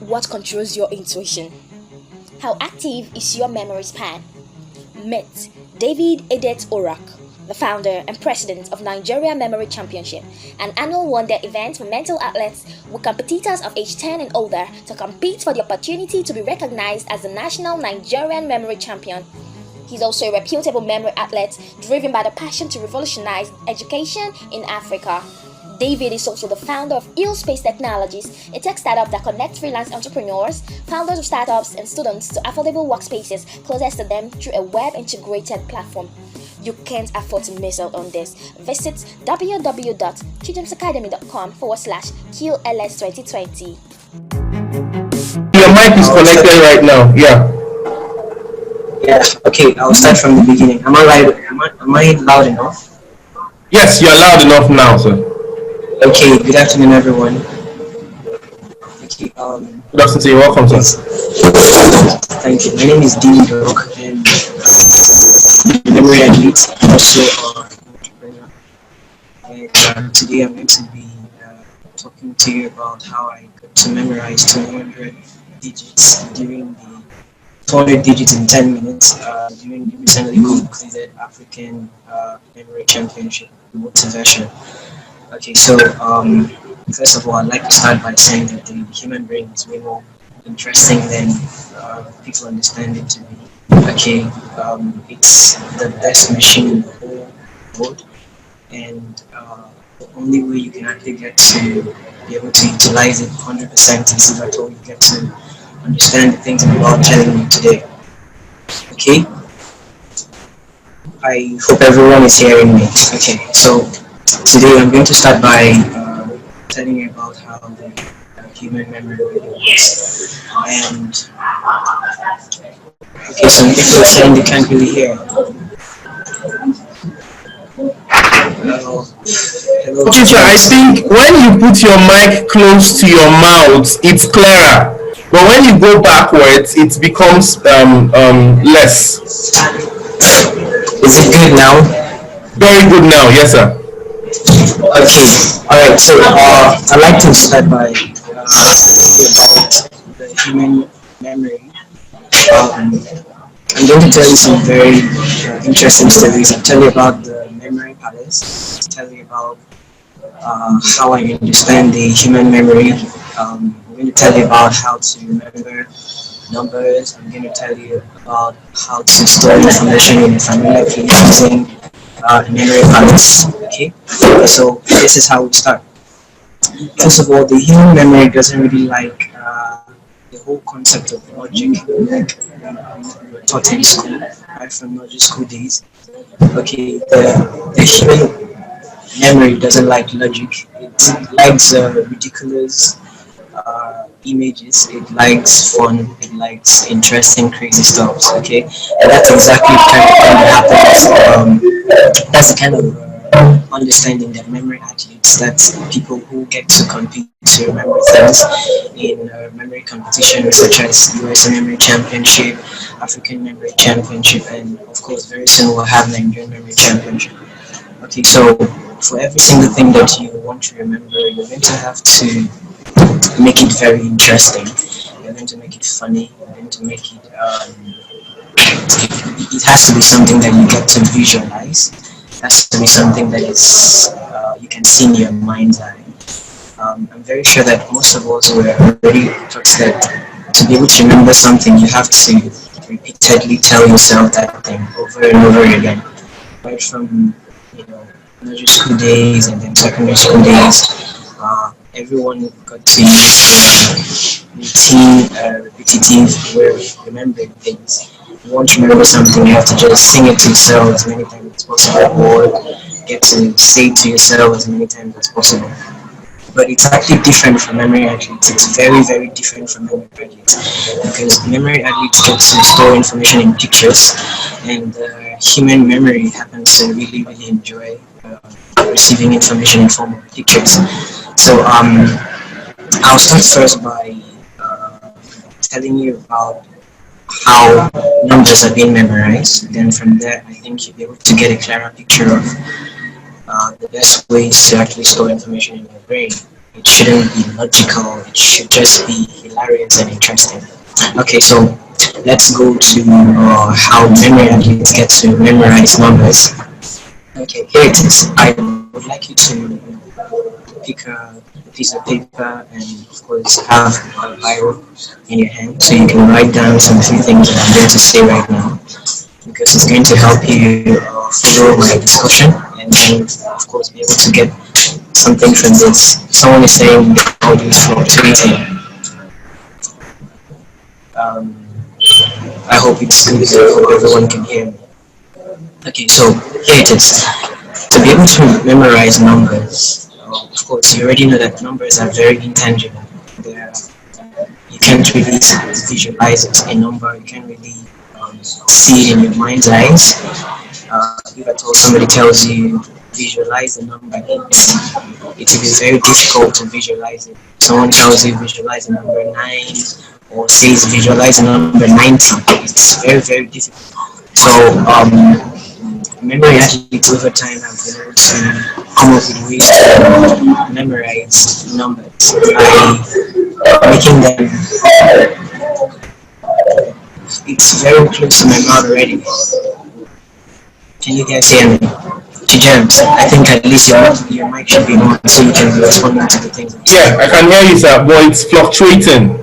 What controls your intuition? How active is your memory span? Meet David Edet Orok, the founder and president of Nigeria Memory Championship, an annual one-day event for mental athletes with competitors of age 10 and older to compete for the opportunity to be recognized as the national Nigerian memory champion. He's also a reputable memory athlete driven by the passion to revolutionize education in Africa. David is also the founder of Space Technologies, a tech startup that connects freelance entrepreneurs, founders of startups, and students to affordable workspaces closest to them through a web integrated platform. You can't afford to miss out on this. Visit www.childrensacademy.com/QLS2020. Your mic is connected right now. Yeah. Yeah, okay, I'll start from the beginning. Am I loud enough? Yes, you're loud enough now, sir. Okay, good afternoon, everyone. Okay, Good afternoon, sir. Welcome, sir. Thank you. My name is Dean Orok, and I'm a memory athlete, also an entrepreneur. And today I'm going to be talking to you about how I got to memorize 200 digits during the 200 digits in 10 minutes during the recently concluded African Memory Championship motivation. Okay, so first of all, I'd like to start by saying that the human brain is way more interesting than people understand it to be. Okay, it's the best machine in the whole world, and the only way you can actually get to be able to utilize it 100% is if at all you get to understand the things I'm about telling you today. Okay, I hope everyone is hearing me. Okay, so today I'm going to start by telling you about how the human memory really works. And okay, some people are saying they can't really hear. Hello. Hello. Teacher, I think when you put your mic close to your mouth, it's clearer. But when you go backwards, it becomes less. Is it good now? Very good now, yes, sir. Okay, alright, so I'd like to start by telling you about the human memory. I'm going to tell you some very interesting stories. I'll tell you about the memory palace, tell you about how I understand the human memory. I'm going to tell you about how to remember numbers. I'm going to tell you about how to store information in a familiar place using memory palace. Okay, so this is how we start. First of all, the human memory doesn't really like the whole concept of logic like we were taught in school, right from nursery school days. Okay, the human memory doesn't like logic. It likes ridiculous images. It likes fun. It likes interesting, crazy stuff. Okay, and that's exactly the kind of thing that happens. That's the kind of understanding that memory athletes, that's people who get to compete to remember things in memory competitions such as US Memory Championship, African Memory Championship, and of course, very soon we'll have Nigerian Memory Championship. Okay, so for every single thing that you want to remember, you're going to have to make it very interesting. You're going to make it funny. You're going to make it. It has to be something that you get to visualize. It has to be something that is you can see in your mind's eye. I'm very sure that most of us were already taught that to be able to remember something, you have to repeatedly tell yourself that thing over and over again, right from nursery school days and then secondary school days. Everyone got to use routine, repetitive way of remembering things. If you want to remember something, you have to just sing it to yourself as many times as possible, or get to say it to yourself as many times as possible. But it's actually different from memory athletes. It's very, very different from memory athletes because memory athletes get to store information in pictures, and human memory happens to really, really enjoy receiving information in form of pictures. So I'll start first by telling you about how numbers are being memorized. Then from there, I think you'll be able to get a clearer picture of the best ways to actually store information in your brain. It shouldn't be logical. It should just be hilarious and interesting. Okay, so let's go to how memory athletes get to memorize numbers. Okay, here it is. I would like you to pick a piece of paper and, of course, have a Bible in your hand so you can write down some few things that I'm going to say right now because it's going to help you follow my discussion and then, of course, be able to get something from this. Someone is saying the audio is fluctuating. Um, I hope it's good. I hope everyone can hear me. Okay, so here it is. To be able to memorize numbers, of course, you already know that numbers are very intangible. They're, you can't really visualize it, a number. You can't really see it in your mind's eyes. If at all somebody tells you visualize the number 8, it will be very difficult to visualize it. Someone tells you visualize the number 9 or says visualize the number 90, it's very, very difficult. So, memory athletes over time have been able to come up with ways to memorize numbers by making them. It's very close to my mouth already. Can you guys hear me? Hey James, I think at least your mic should be on so you can be responding to the things I'm saying. Yeah, I can hear you, sir, but it's fluctuating.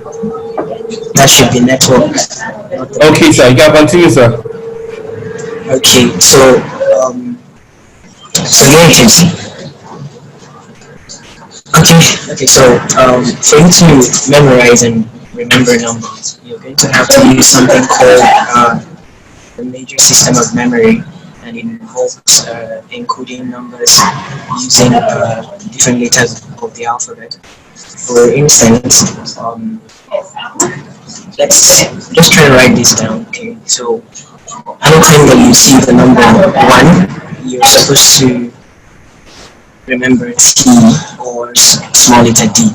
That should be network. Okay, sir, you can continue, sir. Okay, so here it is. Okay, so for you to memorize and remember numbers, you're going to have to use something called the major system of memory, and it involves encoding numbers using different letters of the alphabet. For instance, let's just try to write this down. Okay, so anytime that you see the number 1, you're supposed to remember T or small letter D.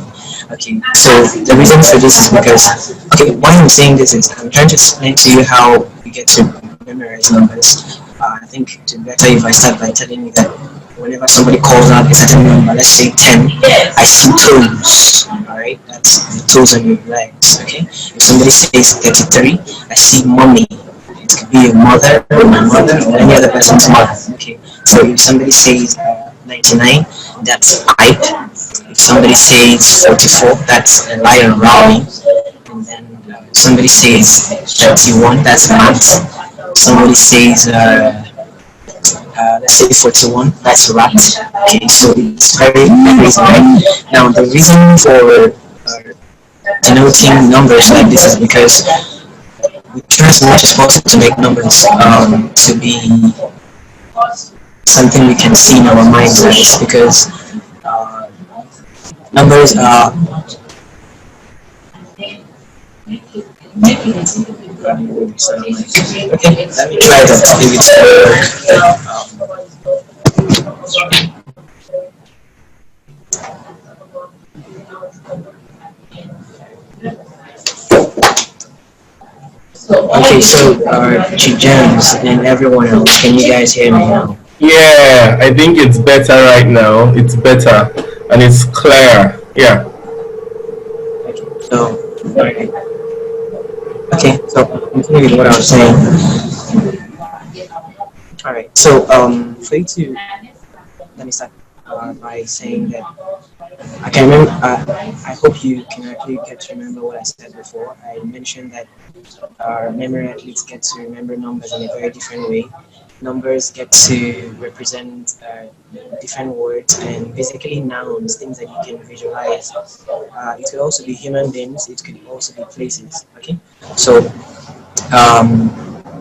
Okay, so the reason for this is because, okay, why I'm saying this is I'm trying to explain to you how you get to memorize numbers. I think it's better if I start by telling you that whenever somebody calls out a certain number, let's say 10, I see toes, alright, that's the toes on your legs, okay? If somebody says 33, I see mommy. It could be your mother or my mother or any other person's mother, okay? So if somebody says 99, that's pipe. If somebody says 44, that's a lion rowing. And then somebody says 31, that's mat. Somebody says, let's say 41, that's rat. Okay, so it's very easy, right? Now, the reason for denoting numbers like this is because we try as much as possible to make numbers to be something we can see in our mind's eyes because numbers are okay, let me try that. Maybe okay, so James and everyone else, can you guys hear me now? Yeah, I think it's better right now. It's better and it's clear. Yeah. So, okay, so continue with what I was saying. Alright, so for you to let me start by saying that I can remember. I hope you can actually get to remember what I said before. I mentioned that memory athletes get to remember numbers in a very different way. Numbers get to represent different words and basically nouns, things that you can visualize. It could also be human beings. It could also be places. Okay, so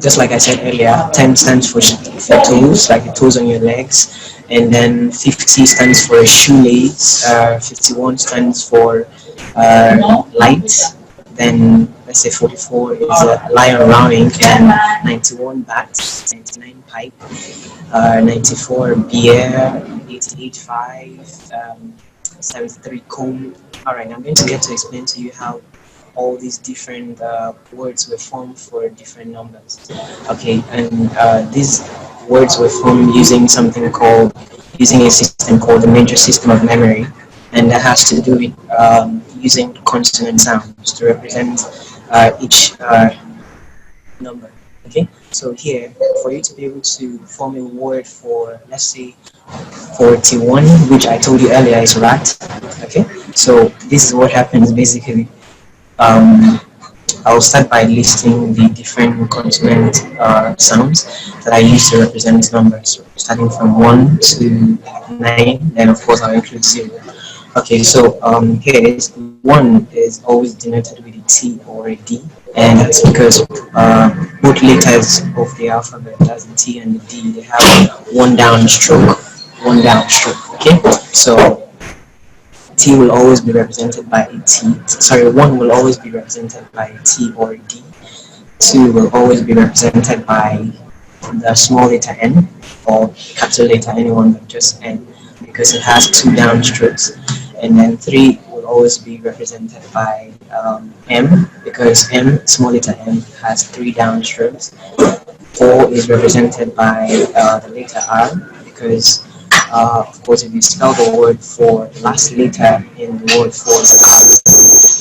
just like I said earlier, 10 stands for toes, like the toes on your legs, and then 50 stands for shoelace, 51 stands for light, then let's say 44 is a lion rowing, and 91 bat, 99 pipe, 94 beer, 88 5, 73 comb. Alright, I'm going to get to explain to you how all these different words were formed for different numbers. Okay, and these words were formed using a system called the major system of memory. and that has to do with using consonant sounds to represent each number. Okay, so here, for you to be able to form a word for, let's say, 41, which I told you earlier is rat. Okay, so this is what happens basically. Um, I'll start by listing the different consonant sounds that I use to represent numbers, starting from 1 to 9, then of course I'll include 0. Okay, so here it is. 1 is always denoted with a T or a D, and that's because both letters of the alphabet, that's the T and the D, they have one downstroke. Okay, so T will always be represented by a T. Sorry, 1 will always be represented by a T or a D. 2 will always be represented by the small letter N or capital letter anyone but just N because it has two downstrokes. And then 3 will always be represented by M because M, small letter M, has three downstrokes. 4 is represented by the letter R because, of course, if you spell the word for, the last letter in the word for is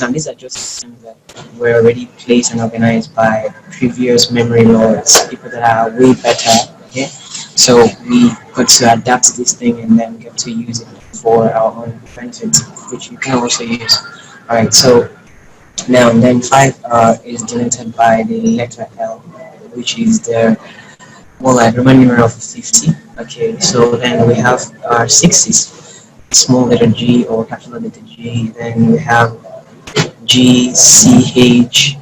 R. Now, these are just things that were already placed and organized by previous memory lords, people that are way better. Okay, so we got to adapt this thing and then get to use it for our own benefit, which you can also use. All right, so now then 5 is denoted by the letter L, which is the more like Roman numeral for 50. Okay, so then we have our 6 small letter G or capital letter G. Then we have G, C, H,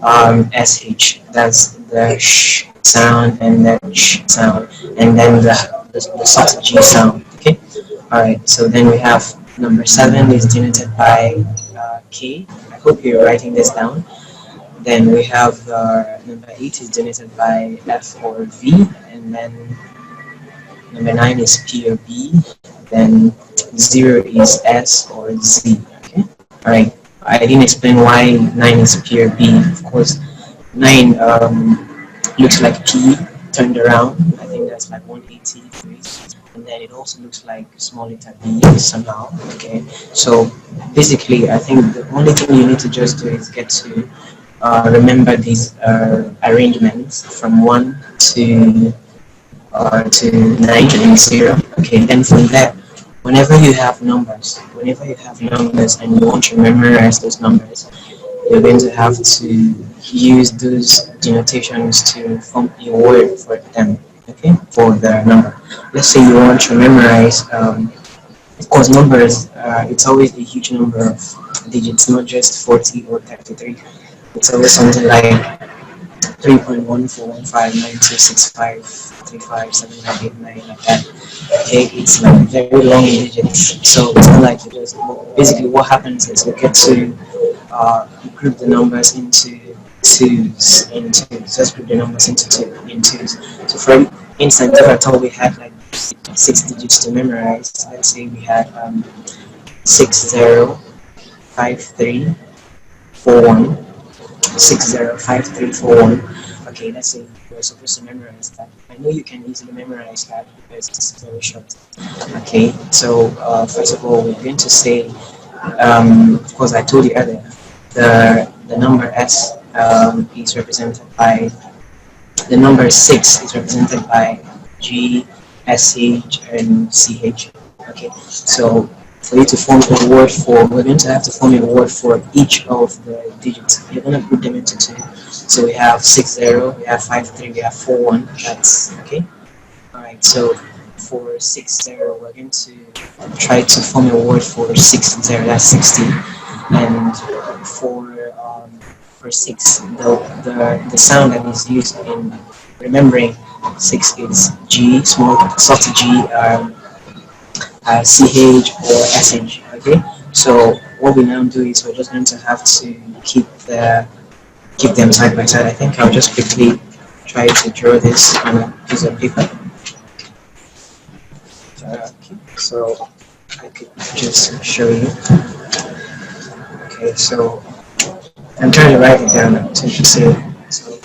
SH. That's the sh sound and the sh sound, and then the soft G sound. Okay, all right. So then we have number 7 is denoted by K. I hope you're writing this down. Then we have number 8 is denoted by F or V, and then number 9 is P or B, then 0 is S or Z. Okay, alright. I didn't explain why 9 is P or B. Of course, 9 looks like P turned around. I think that's like 180 degrees. And then it also looks like small letter B somehow. Okay, so basically, I think the only thing you need to just do is get to remember these arrangements from 1 to 9 and 0. Okay, then from there, whenever you have numbers and you want to memorize those numbers, you're going to have to use those denotations to form a word for them. Okay, for the number. Let's say you want to memorize, of course, numbers. It's always a huge number of digits, not just 40 or 33. It's always something like 3.1415926535798 like that. Okay, it's like very long digits. So it's not like you just basically what happens is you get to group the numbers into twos. Just group the numbers into twos. So for instance, if I thought we had like 6 digits to memorize, let's say we had 605341. 605341. Okay, let's say you're supposed to memorize that. I know you can easily memorize that because it's very short. Okay, so first of all, we're going to say, of course, I told you earlier, the number S is represented by, the number 6 is represented by G, SH, and CH. Okay, so for you to form a word for, we're going to have to form a word for each of the digits. You're going to put them into two. So we have 60, we have 53, we have 41. That's okay. All right. So for 60, we're going to try to form a word for 60. That's 60. And for 6, the sound that is used in remembering 6 is G, small soft G. CH or SH. Okay, so what we now do is we're just going to have to keep them side by side. I think I'll just quickly try to draw this on a piece of paper. Okay, so I could just show you. Okay, so I'm trying to write it down to see. So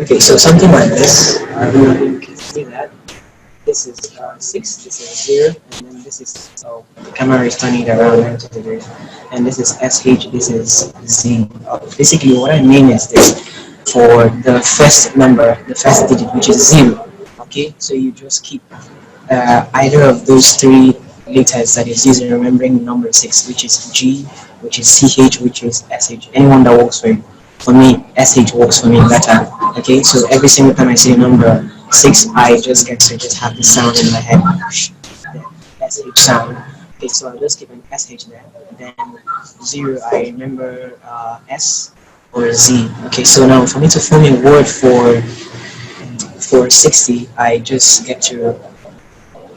Okay, so something like this. You can see that this is 6, this is 0, and then this is, the camera is turning it around 90 degrees, and this is SH, this is Z. Basically, what I mean is this: for the first number, the first digit, which is 0, okay, so you just keep either of those three letters that is using remembering number 6, which is G, which is CH, which is SH. Anyone that works for you. For me, SH works for me better. Okay, so every single time I see a number 6, I just get to just have the sound in my head, the SH sound. Okay, so I'll just keep an SH there. Then 0, I remember S or Z. Okay, so now for me to form a word for 60, I just get to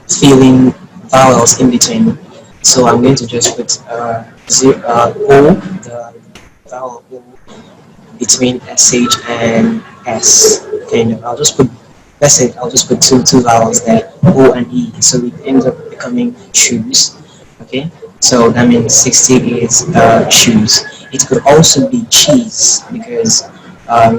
filling vowels in between. So I'm going to just put O, the vowel O between SH and S. And I'll just put, let's say I'll just put two vowels there, O and E. So it ends up becoming shoes. Okay, so that means 60 is shoes. It could also be cheese because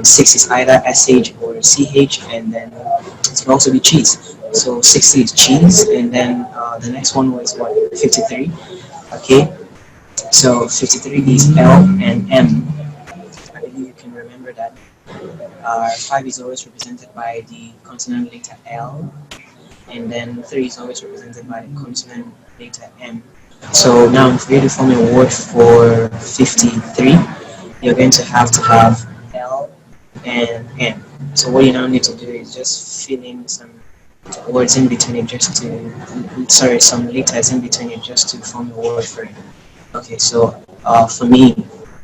6 is either SH or CH, and then it can also be cheese. So 60 is cheese, and then the next one was what, 53. Okay, so 53 is L and M. Maybe you can remember that 5 is always represented by the consonant letter L, and then 3 is always represented by the consonant letter M. So now for you to form a word for 53, you're going to have L and M. So what you now need to do is just fill in some words in between it just to, sorry, some letters in between it just to form a word for it. Okay, so for me,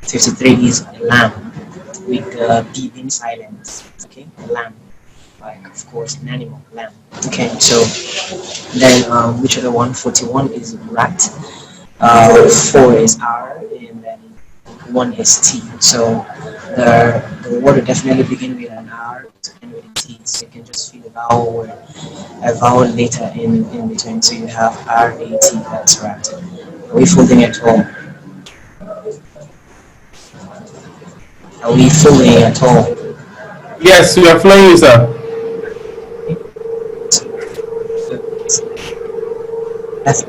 53 is lamb with the B being silent. Okay, lamb, like of course an animal, lamb. Okay, so then which other one? 41 is rat. 4 is R, and then 1 is T. So the word will definitely begin with an R to end with a T. So you can just fill a vowel letter in between. So you have R-A-T, that's rat. Are we folding at all? Are we folding at all? Yes, we are following you, sir. That's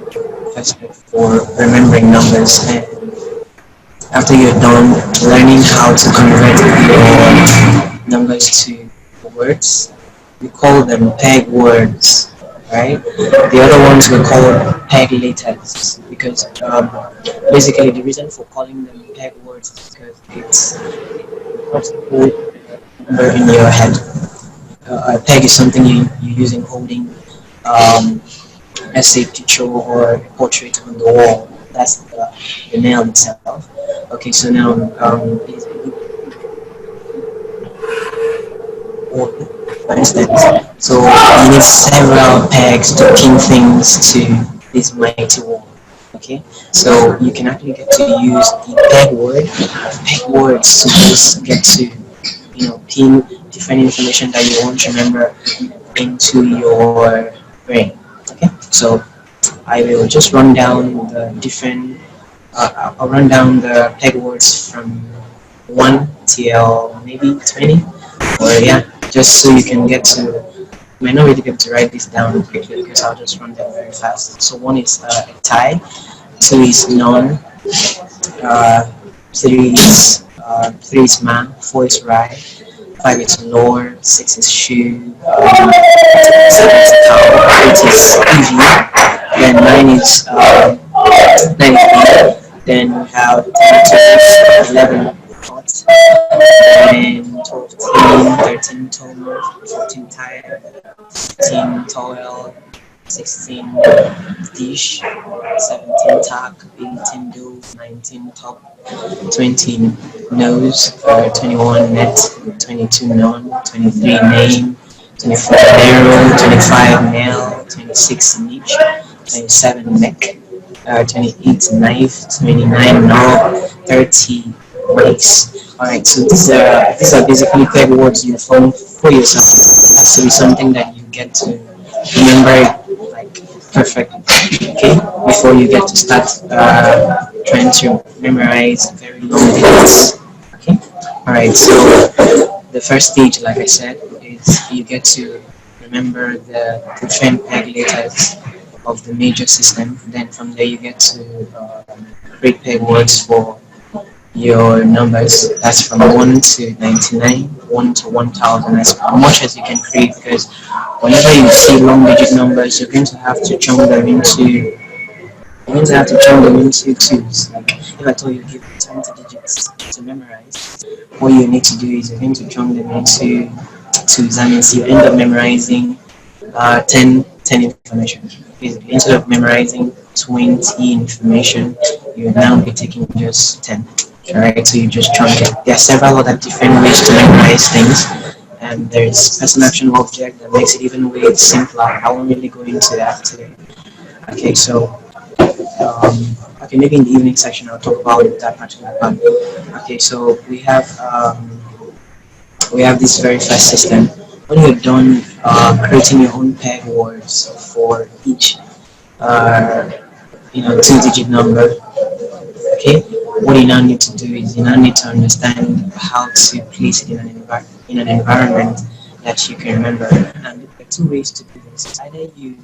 first step for remembering numbers. And after you're done learning how to convert your numbers to words, we call them peg words, right? The other ones we call peg letters because basically the reason for calling them peg words is because it's helps to hold a number in your head. A peg is something you use in holding let's say picture or a portrait on the wall. That's the nail itself. Okay, so now for instance, so you need several pegs to pin things to this mighty wall. Okay, so you can actually get to use the peg words to just get to pin different information that you want to remember into your brain. Okay, so I will just run down the different. I'll run down the peg words from 1 till maybe 20, or yeah, just so you can get to. You might not really be able to write this down quickly because I'll just run them very fast. So 1 is a tie, 2 is none, 3 is man, 4 is rye, 5 is lord, 6 is shoe, 7 is cow, 8 is easy, then 9 is 9 is B, then we have 10 11 hot, then 12 teen, 13 toner, 14 tire, 15 towel, 16 dish, 17 tack, 18 do, 19 top, 20 nose, 21 net, 22 non, 23 name, 24 narrow, 25 nail, 26 niche, 27 neck, 28 knife, 29 knob, 30 mics. Alright, so these are basically peg words you form for yourself. It has to be something that you get to remember like perfectly, okay, before you get to start trying to memorize very long digits. Okay, alright, so the first stage, like I said, is you get to remember the different peg letters of the major system. Then from there you get to create peg words for your numbers. That's from 1 to 99, 1 to 1000, as much as you can create, because whenever you see long digit numbers, you're going to have to chunk them into twos. Like if I told you to give 20 digits to memorize, what you need to do is you're going to chunk them into twos. That means you end up memorizing 10 information. Basically, instead of memorizing 20 information, you now be taking just 10. Alright, so you just chunk it. There are several other different ways to memorize things, and there's person action object that makes it even way simpler. I won't really go into that today. Okay, so okay, maybe in the evening session I'll talk about that particular part. Okay, so we have this very fast system. When you're done creating your own peg words for each uh, two-digit number, okay, what you now need to do is you now need to understand how to place it in an environment that you can remember. And there are two ways to do this. Either you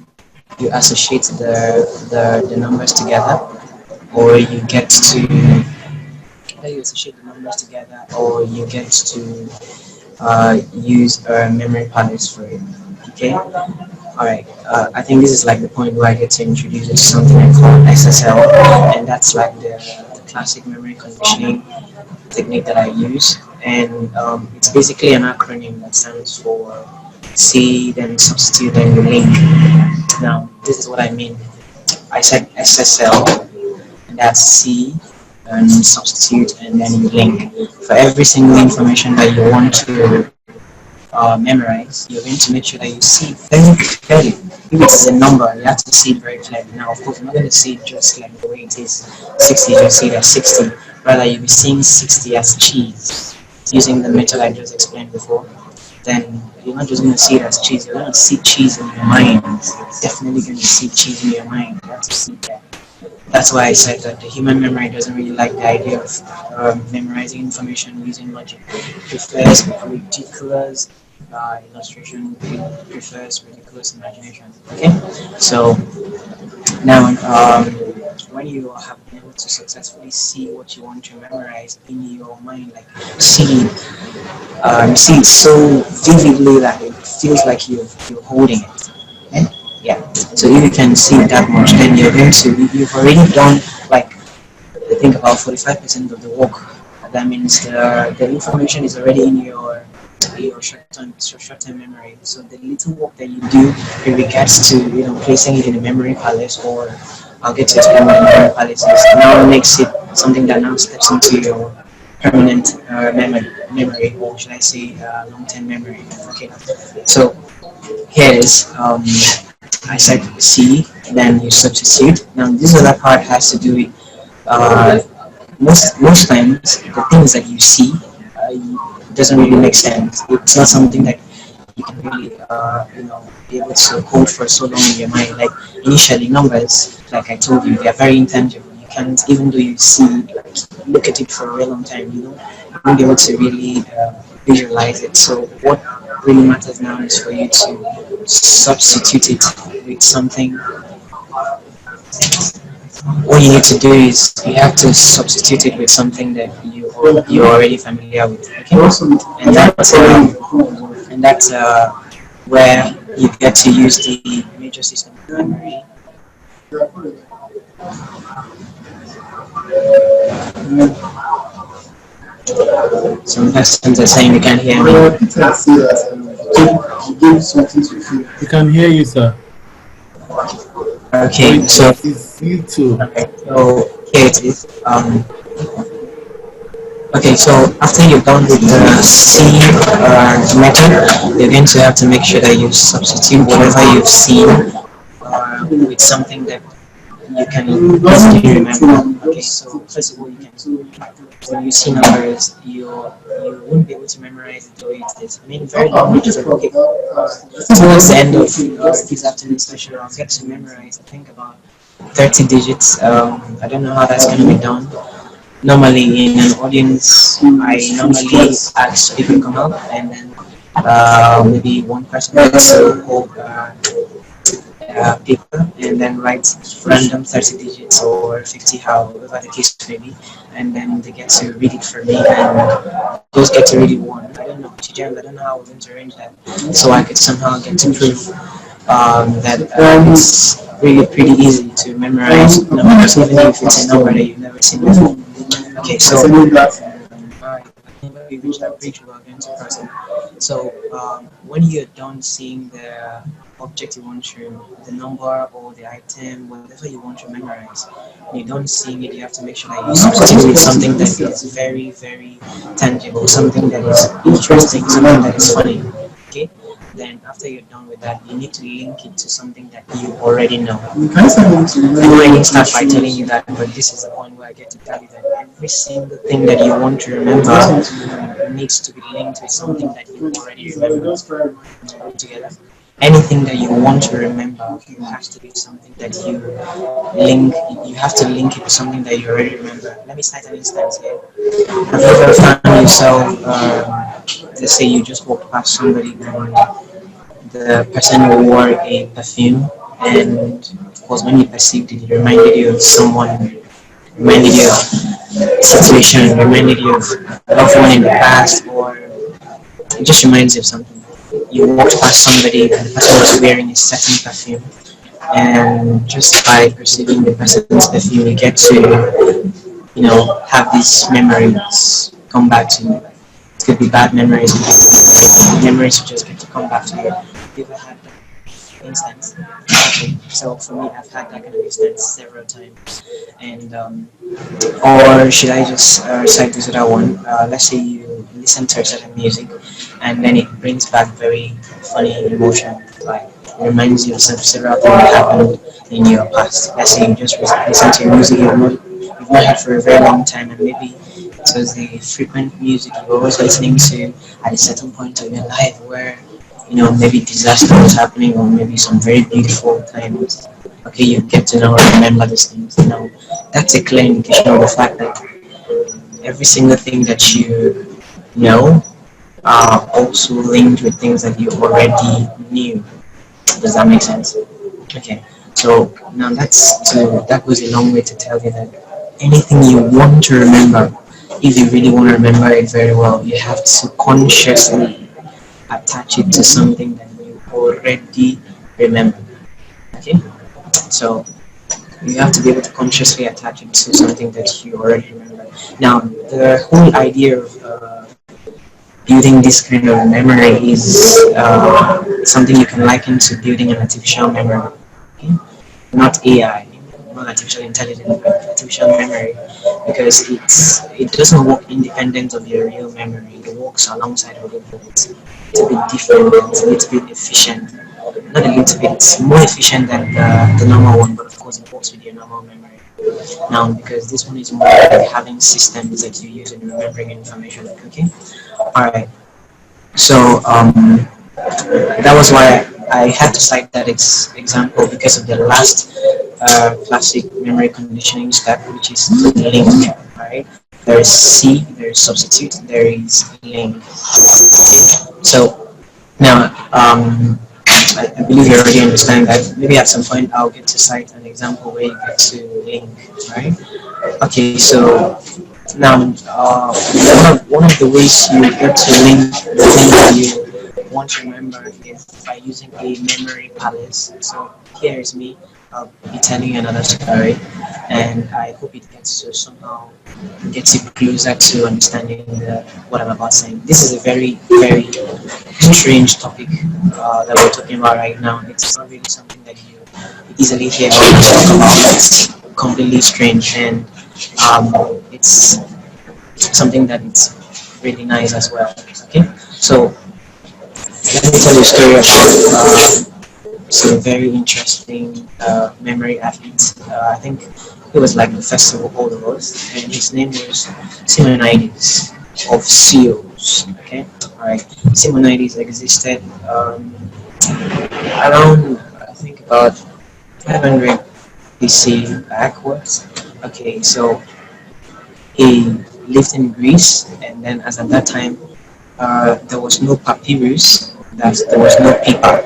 associate the numbers together, or you get to either you associate the numbers together, or you get to use a memory palace for it. Okay. All right. I think this is like the point where I get to introduce you to something I call SSL, and that's like the classic memory conditioning technique that I use. And it's basically an acronym that stands for see, then substitute, then link. Now, this is what I mean. I said SSL, and that's see, and substitute, and then you link. For every single information that you want to memorize, you're going to make sure that you see it very clearly. If it's a number, you have to see it very clearly. Now, of course, you're not going to see it just like the way it is 60, you see it as 60. Rather, you'll be seeing 60 as cheese using the method I just explained before. Then you're not just going to see it as cheese, you're going to see cheese in your mind. You're definitely going to see cheese in your mind. You have to see that. That's why I said that the human memory doesn't really like the idea of memorizing information using logic. It prefers ridiculous illustration, it prefers ridiculous imagination. Okay, so now when you have been able to successfully see what you want to memorize in your mind, like see it so vividly that it feels like you're holding it. Okay? Yeah. So if you can see it that much, then you've already done like I think about 45% of the work. That means the information is already in your short-term memory. So the little work that you do in regards to placing it in a memory palace, or I'll get to explain what memory palace is, now makes it something that now steps into your permanent memory, or should I say long-term memory. Okay, so here it is. I said C, then you substitute. Now this other part has to do with most times the things that you see doesn't really make sense. It's not something that you can really be able to hold for so long in your mind. Like initially numbers, like I told you, they are very intangible. You can't, even though you see, look at it for a very long time, you won't be able to really visualize it. So what really matters now is for you to substitute it with something. What you need to do is you have to substitute it with something that you're already familiar with. Okay? And that's where you get to use the major system memory. Some persons are saying they can't hear me. We can hear you, sir. Okay, so it's you too. Okay, so here it is. Okay, so after you're done with the C method, you're going to have to make sure that you substitute whatever you've seen with something that you can easily remember. Okay, so first of all, when you see numbers, you won't be able to memorize it the way it is. I mean, very long digits are okay. Towards the end of this afternoon session, I'll get to memorize, I think, about 30 digits. I don't know how that's going to be done. normally in an audience, I normally ask people to come up, and then maybe one person gets to hold paper and then write random 30 digits or 50, however the case may be, and then they get to read it for me, and those get to read it one. I don't know, TJ, I don't know how we're going to arrange that, so I could somehow get to prove that it's really pretty easy to memorize numbers, even if it's a number that you've never seen before. Okay, so alright, when we reach that bridge, we're going to cross it. So when you're done seeing the object you want to, the number or the item, whatever you want to memorize, when you're done seeing it, you have to make sure that you substitute with something that is very, very tangible, something that is interesting, something that is funny. Okay, then after you're done with that, you need to link it to something that you already know. I know I didn't start by telling you that, but this is the point where I get to tell you that every single thing that you want to remember needs to be linked with something that you already remember. Together, anything that you want to remember has to be something that you link. You have to link it to something that you already remember. Let me cite an instance here. Have you ever found yourself, let's say you just walked past somebody and the person wore a perfume, and of course, when you perceived it, it reminded you of someone, reminded you of a situation, reminded you of a loved one in the past, or it just reminds you of something. You walked past somebody and the person was wearing a certain perfume, and just by perceiving the person's perfume, you get to, have these memories come back to you. It could be bad memories, it could be memories you just get to come back to you. Have you ever had that instance? Okay, so for me, I've had that kind of instance several times, and or should I just recite this other one? Let's say you listen to a certain music, and then it brings back very funny emotion, like it reminds you of several things that happened in your past. Let's say you just listen to music you've not heard for a very long time, and maybe it was the frequent music you were always listening to at a certain point of your life where maybe disaster was happening, or maybe some very beautiful times. Okay, you get to know and remember these things. That's a clear indication of the fact that every single thing that you know are also linked with things that you already knew. Does that make sense? Okay. So now that goes a long way to tell you that anything you want to remember, if you really want to remember it very well, you have to consciously attach it to something that you already remember. Okay. So you have to be able to consciously attach it to something that you already remember. Now, the whole idea of building this kind of memory is something you can liken to building an artificial memory. Okay? Not AI, not artificial intelligence, but artificial memory, because it doesn't work independent of your real memory. It works alongside of it, but it's a bit different. It's a little bit efficient. Not a little bit. It's more efficient than the normal one, but of course it works with your normal memory. Now, because this one is more like having systems that you use in remembering information. Okay. All right. So that was why I had to cite that example because of the last classic memory conditioning step, which is link. Right? There is C, there is substitute, there is link. So now I believe you already understand that. Maybe at some point I'll get to cite an example where you get to link. Right? Okay. So now, one of the ways you get to link the thing that you want to remember is by using a memory palace. So here is me. I'll be telling you another story, and I hope it gets to somehow gets you closer to understanding what I'm about saying. This is a very, very strange topic that we're talking about right now. It's not really something that you easily hear people talk about. It's completely strange, and it's something that it's really nice as well. Okay, so let me tell you a story about some very interesting memory athlete. I think he was like the first of all of us, and his name was Simonides of Seals. Okay, all right. Simonides existed around I think about 500 BC backwards. Okay, so He lived in Greece, and then as at that time, there was no papyrus, that there was no paper.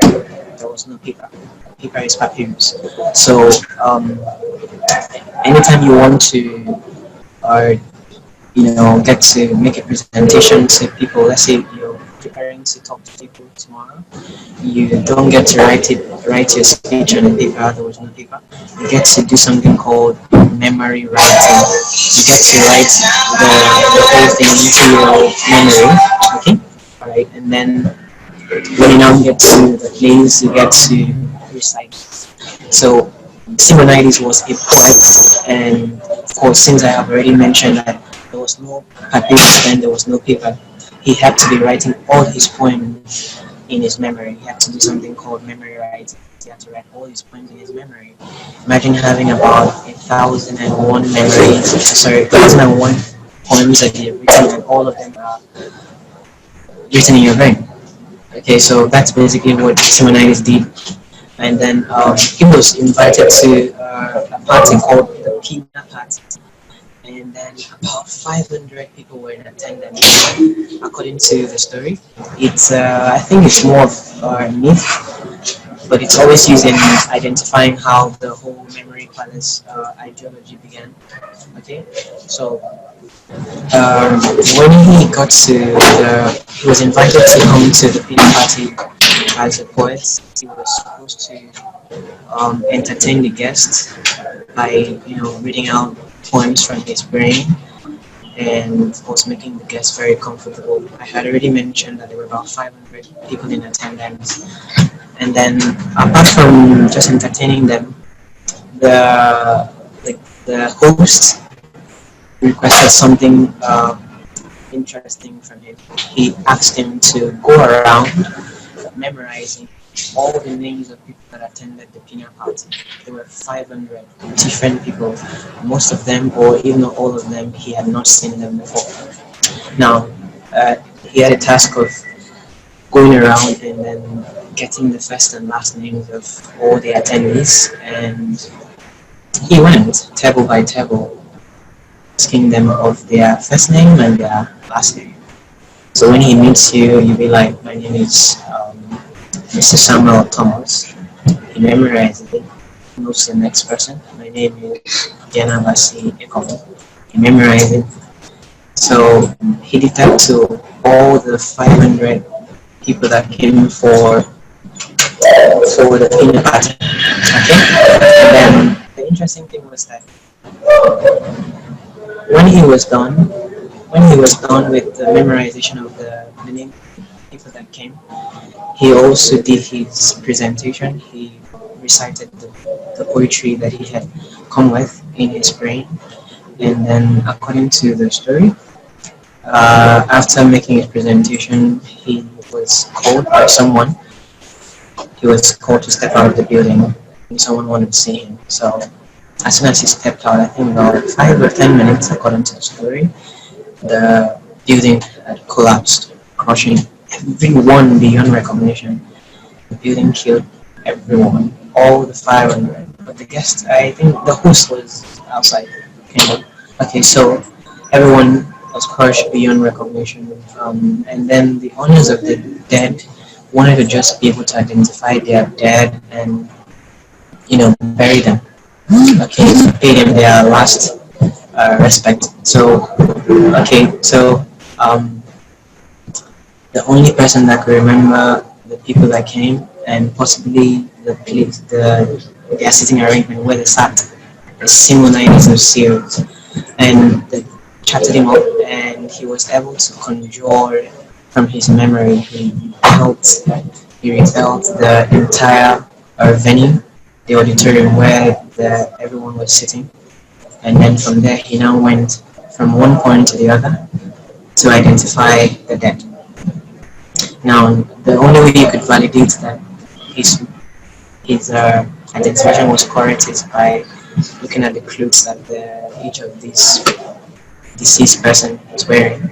There was no paper. Paper is papyrus. So anytime you want to, uh, get to make a presentation to people, let's say you're preparing to talk to people tomorrow, you don't get to write your speech on a paper. There was no paper. You get to do something called memory writing. You get to write the whole thing into your memory. Okay, all right, and then when you now get to the place, you get to recite. So Simonides was a poet, and of course, since I have already mentioned that there was no papyrus then, there was no paper, he had to be writing all his poems in his memory. He had to do something called memory writing. He had to write all his poems in his memory. Imagine having about 1,001 1,001 poems that he had written, and all of them are written in your brain. Okay, so that's basically what Simonides did. And then he was invited to a party called the Pina Party, and then about 500 people were in attendance. According to the story, it's I think it's more of a myth, but it's always used in identifying how the whole memory palace ideology began. Okay, so when he got to he was invited to come to the Pina Party as a poet. He was supposed to entertain the guests by reading out poems from his brain, and of course making the guests very comfortable. I had already mentioned that there were about 500 people in attendance, and then apart from just entertaining them, the the host requested something interesting from him. He asked him to go around memorizing all the names of people that attended the Pina party. There were 500 different people. Most of them, or even not all of them, he had not seen them before. Now, he had a task of going around and then getting the first and last names of all the attendees, and he went table by table, asking them of their first name and their last name. So when he meets you, you'll be like, my name is Mr. Samuel Thomas. He memorizes it. He moves to the next person. My name is Diana Basi Ekomo. He memorized it. So he did that to all the 500 people that came for the dinner party. Okay? And then the interesting thing was that when he was done, with the memorization of the name of people that came, he also did his presentation. He recited the poetry that he had come with in his brain. And then, according to the story, after making his presentation, he was called by someone. He was called to step out of the building. Someone wanted to see him. So, as soon as he stepped out, I think about 5 or 10 minutes, according to the story, the building had collapsed, crushing everyone beyond recognition. The building killed everyone, all the 500. But the guest, I think the host was outside. Okay, so everyone was crushed beyond recognition. And then the owners of the dead wanted to just be able to identify their dead and, bury them. Okay, pay them their last respect. So, the only person that could remember the people that came and possibly the place, their sitting arrangement where they sat, the Simonides of Seals, and they chatted him up, and he was able to conjure from his memory. He refelt the entire venue, the auditorium where everyone was sitting, and then from there he now went from one point to the other to identify the dead. Now, the only way you could validate that his identification was correct is by looking at the clothes that each of these deceased person was wearing,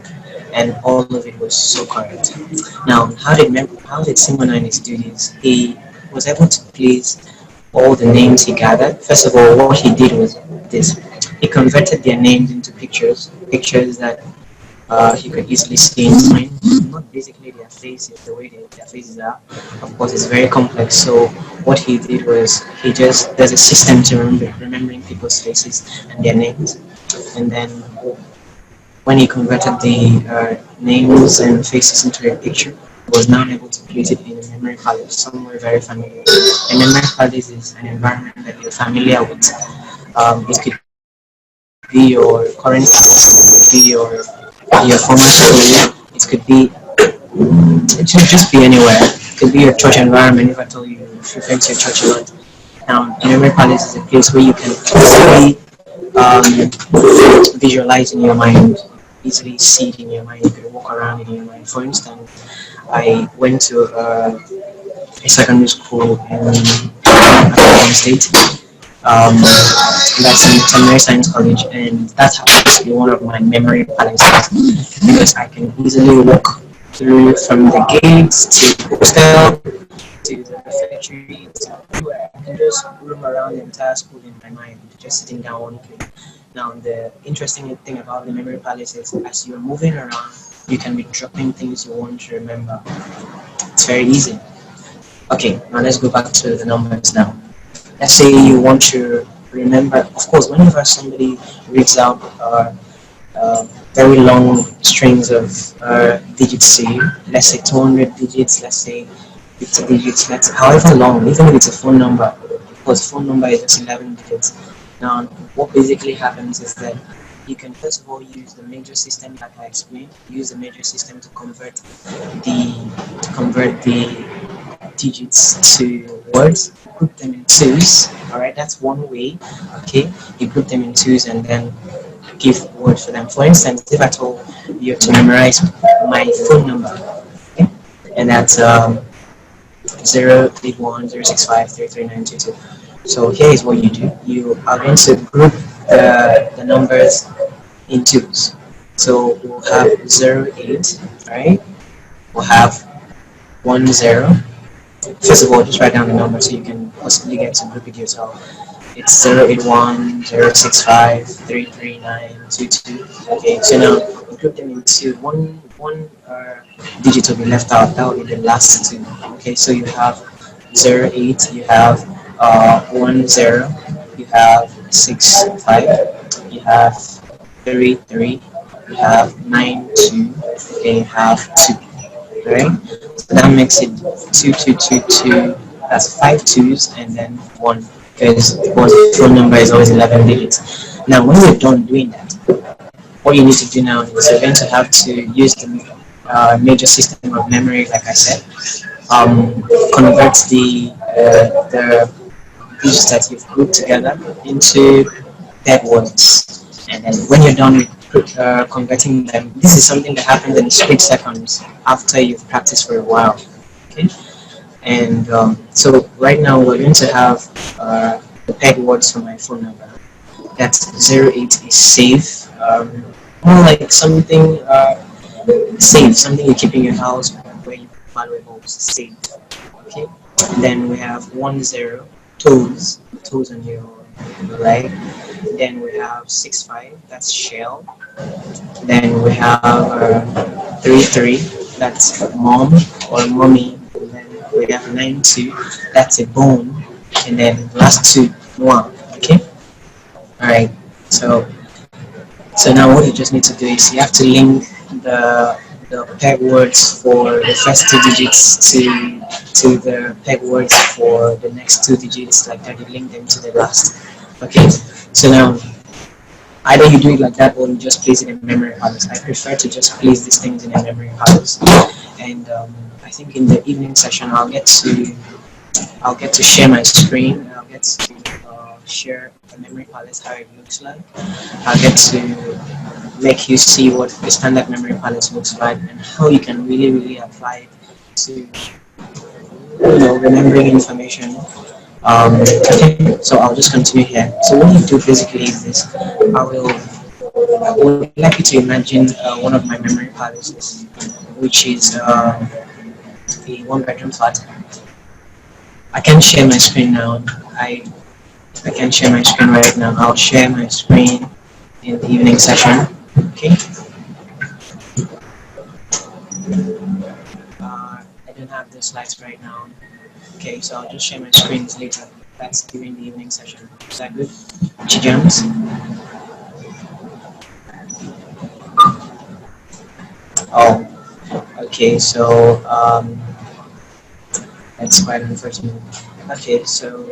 and all of it was so correct. Now, how did Simonides do this? He was able to place all the names he gathered. First of all, what he did was this: he he converted their names into pictures that he could easily see in his mind. Not basically their faces, the way their faces are. Of course, it's very complex. So what he did was there's a system to remembering people's faces and their names, and then when he converted the names and faces into a picture, he was now able to create it in a memory palace, somewhere very familiar. A memory palace is an environment that you're familiar with. It could be your current house, it could be your former school, it could be it should just be anywhere. It could be your church environment if I told you frequent your church a lot. Now, a memory palace is a place where you can easily visualize in your mind, easily see it in your mind. You could walk around in your mind. For instance, I went to a secondary school in Akron State. That's in Veterinary Science College, and that happens to be one of my memory palaces because I can easily walk through from the gates to the hostel to the refectory to everywhere. I can just roam around the entire school in my mind, just sitting down one place. Now, the interesting thing about the memory palace is as you're moving around, you can be dropping things you want to remember. It's very easy. Okay, now let's go back to the numbers now. Let's say you want to remember, of course, whenever somebody reads out very long strings of digits to you, let's say 200 digits, let's say 50 digits, however long, even if it's a phone number, because phone number is just 11 digits. Now, what basically happens is that you can first of all use the major system that I explained. Use the major system to convert the digits to words. Group them in twos. All right, that's one way. Okay, you group them in twos and then give words for them. For instance, if I told you to memorize my phone number, okay, and that's 081 065 33922. So here is what you do. You are going to group the numbers in twos. So we'll have 08, right? We'll have 10. First of all, just write down the number so you can possibly get to group it yourself. It's 081 065 33922. Okay, so now we group them into one digit will be left out. That will be the last two. Okay, so you have 08, you have 10, you have 65, you have 33, you have 92, and you have 2. Right? So that makes it 2222. That's 5 2s and then 1 because one phone number is always 11 digits. Now, when you're done doing that, what you need to do now is you're going to have to use the major system of memory, like I said, convert the digits that you've grouped together into paired words. And then when you're done with converting them, this is something that happens in split seconds after you've practiced for a while. Okay, and so right now we're going to have the paired words for my phone number. That's 08 is safe. More like something safe, something you keep in your house where you put valuables safe. Okay, and then we have 10 toes on your leg. Then we have 65, that's shell. Then we have 33, that's mom or mommy. And then we have 92, that's a bone. And then last two, one. Okay. All right. So now what you just need to do is you have to link the peg words for the first two digits to the peg words for the next two digits, like that. You link them to the last. Okay. So now either you do it like that or you just place it in memory palace. I prefer to just place these things in a memory palace. And I think in the evening session I'll get to share my screen. I'll get to share the memory palace, how it looks like. I'll get to make you see what the standard memory palace looks like and how you can really apply it to remembering information. Okay, so I'll just continue here. So what you do basically is this. I would like you to imagine one of my memory palaces, which is a one-bedroom flat. I can share my screen now. I can share my screen right now. I'll share my screen. in the evening session. Okay. I don't have the slides right now. Okay, so I'll just share my screens later. That's during the evening session. Is that good? Chijams? Oh, okay, so that's quite unfortunate. Okay, so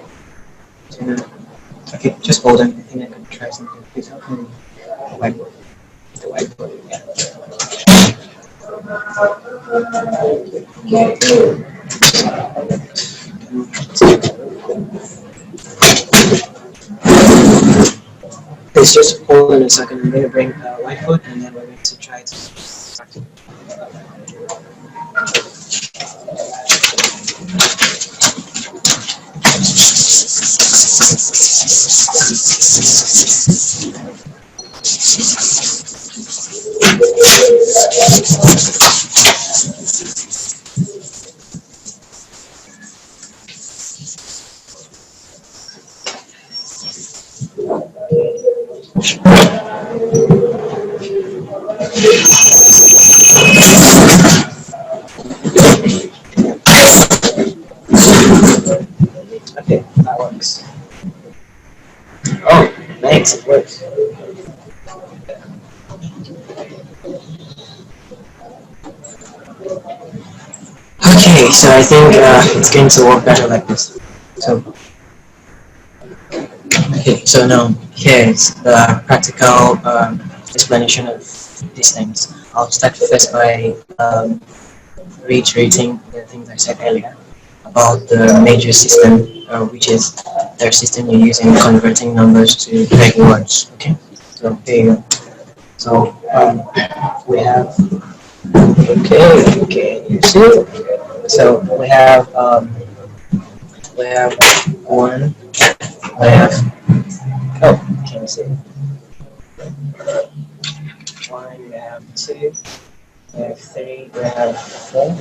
okay, just hold on. I think I can try something. Please help me. The whiteboard. The whiteboard. Please just hold on a second. I'm going to bring whiteboard and then we're going to try to start. Okay, that works. Oh, thanks, it works. Okay, so I think it's going to work better like this. So, okay, so now here's the practical explanation of these things. I'll start first by reiterating the things I said earlier about the major system, which is their system you use in converting numbers to peg words. Okay, so here you go. So we have okay, you see. So we have one. We have can you see? One. We have two. We have three. We have four.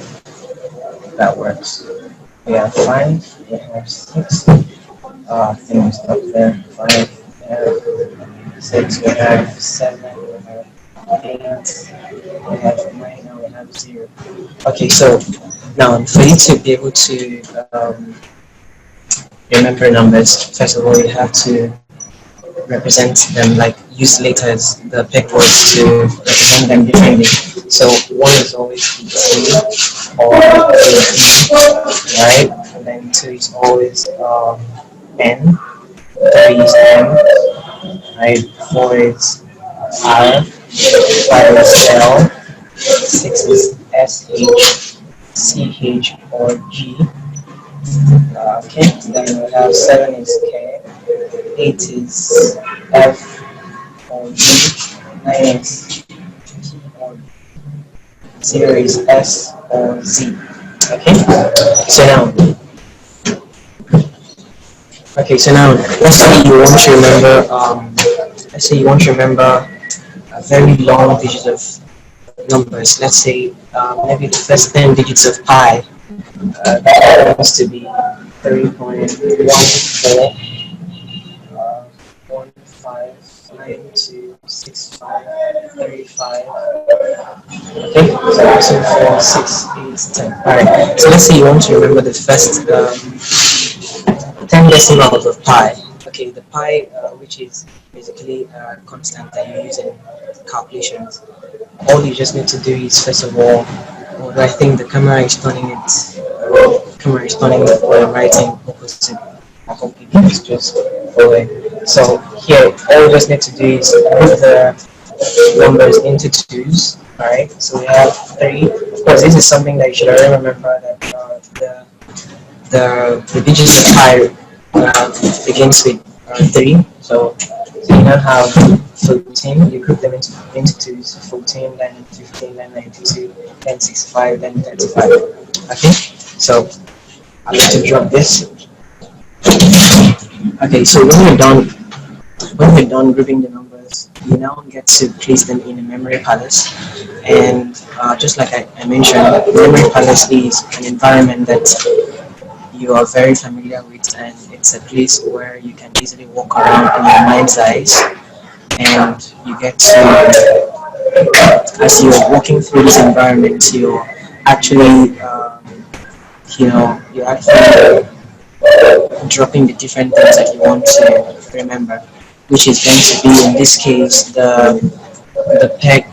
That works. We have five. We have six. I think we stop there. Five. We have six. We have seven. We have eight. We have nine. And we have zero. Okay, so now for you to be able to remember numbers, first of all, you have to represent them, like use letters, the peg words to represent them differently. So one is always T or E, right? And then two is always N, three is M, right? Four is R, five is L, six is SH, CH or G. Okay, then we have seven is K, eight is F or G, nine is T or zero is S or Z. Okay, so now, let's say you want to remember, a very long digits of numbers. Let's say maybe the first 10 digits of pi. That happens to be 3.14. 1596535. Okay, so 4, 6, 8, 10. Alright, so let's say you want to remember the first 10 decimals of pi. Okay, the pi, which is basically a constant that you use in calculations. All you just need to do is, first of all, I think the camera is turning while writing opposite. I hope you can just follow. So here, all we just need to do is put the numbers into twos. Alright, so we have 3. Of course, this is something that you should already remember, that the digits of pi begins with 3. So you now have 14. You group them into twos. 14, then 15, then 92, then 65, then 35. Okay, so I'm going to drop this. Okay, so when we're done grouping the numbers, you now get to place them in a memory palace. And just like I mentioned, memory palace is an environment that you are very familiar with, and it's a place where you can easily walk around in your mind's eyes and you get to, as you're walking through this environment, you're actually, you're actually dropping the different things that you want to remember, which is going to be in this case the peg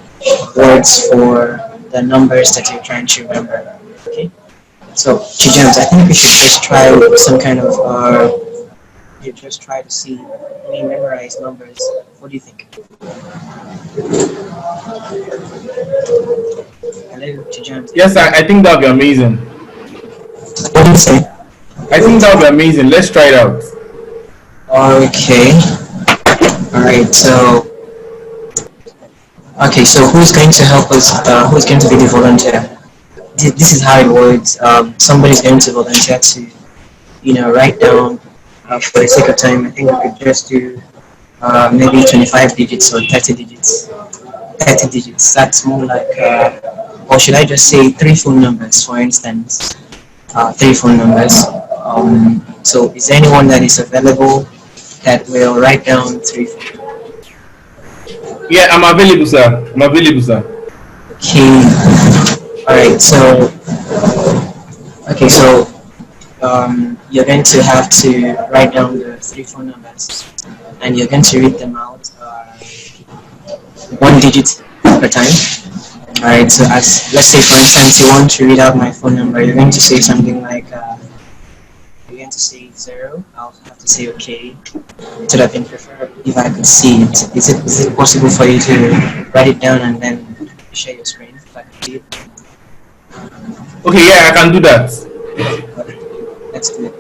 words for the numbers that you're trying to remember. Okay, so Chijams, I think we should just try some kind of you just try to see me memorize numbers. What do you think? Hello, Chijams. Yes, I think that would be amazing. What do you say? I think that would be amazing. Let's try it out. Okay. All right. So who's going to help us? Who's going to be the volunteer? This is how it works. Somebody's going to volunteer to, write down. For the sake of time, I think we could just do maybe 25 digits or 30 digits. 30 digits. That's more like, or should I just say three phone numbers, for instance? Three phone numbers. So is there anyone that is available that will write down three phone numbers? Yeah, I'm available, sir. I'm available, sir. Okay. All right. So you're going to have to write down the three phone numbers, and you're going to read them out one digit per time. All right. So as let's say, for instance, you want to read out my phone number, you're going to say something like, you're going to say zero. I'll have to say okay. It would have been preferred if I could see it. Is it possible for you to write it down and then share your screen if I could see it? Okay, yeah, I can do that. Okay, let's do it.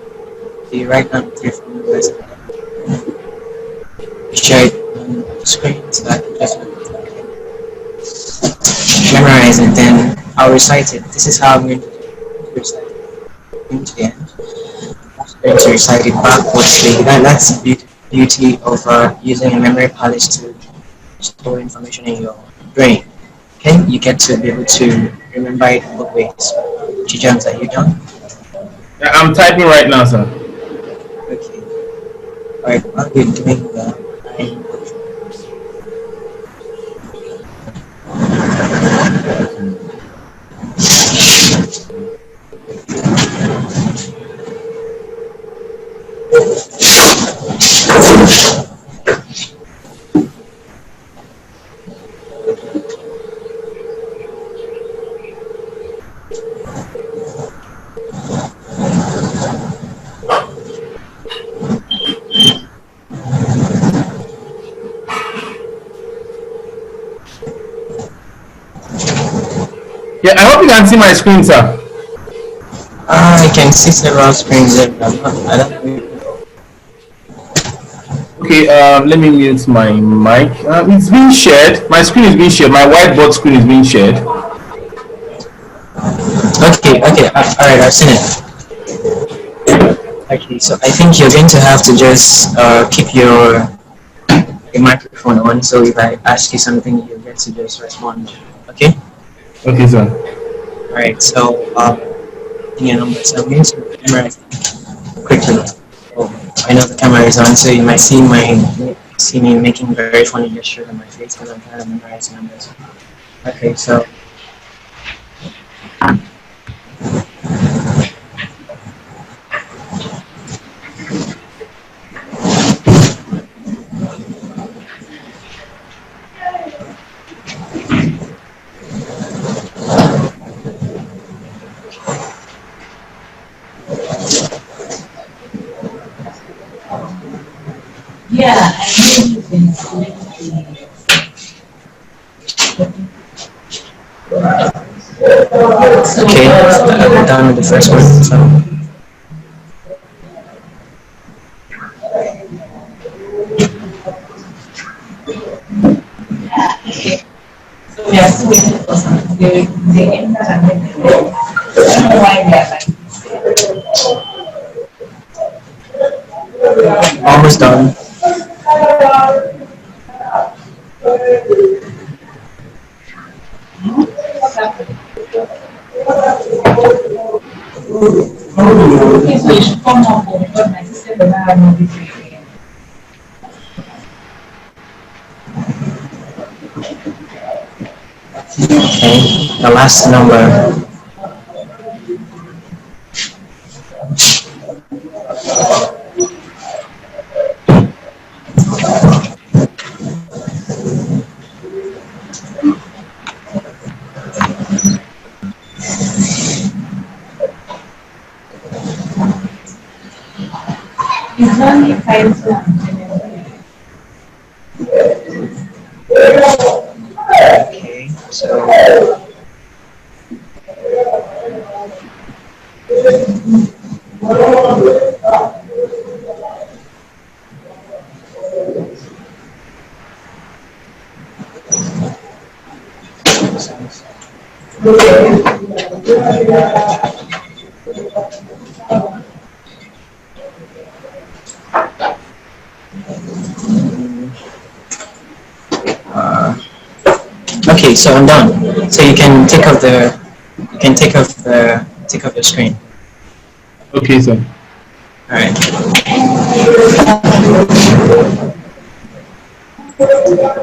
So you write down three phone numbers and share it on the screen so I can just memorize it. Then I'll recite it. This is how I'm going to recite it into the end. I'm going to recite it backwardly. That's the beauty of using a memory palace to store information in your brain. Okay, you get to be able to remember it both ways. Chijans, are you done? Yeah, I'm typing right now, sir. Okay. Alright, while we're doing that, Yeah, I hope you can see my screen, sir. I can see several screens there, but I don't know. Okay, let me mute my mic. It's being shared. My screen is being shared. My whiteboard screen is being shared. Okay, alright, I've seen it. Okay, so I think you're going to have to just keep your microphone on, so if I ask you something, you get to just respond. Okay? Okay, sir. Alright, so your numbers. I'm going to memorize them quickly. Oh, I know the camera is on, so you might see me making very funny gestures on my face because I'm trying to memorize numbers. Okay, so okay, I'm done with the first one. So almost done. Okay, the last number. Okay, so okay, so I'm done. So you can take off the screen. Okay, sir. All right.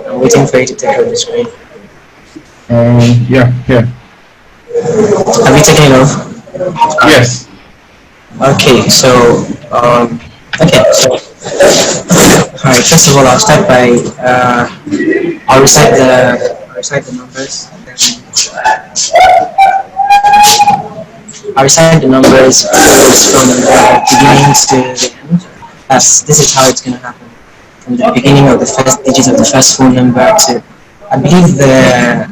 I'm waiting for you to take off the screen. Yeah, yeah. Have you taken it off? Yes. Okay, so okay, so all right. First of all, I'll start by I'll recite the numbers. I'll recite the numbers from the beginning to the end. This is how it's gonna happen. From the beginning of the first digit of the first phone number to, I believe the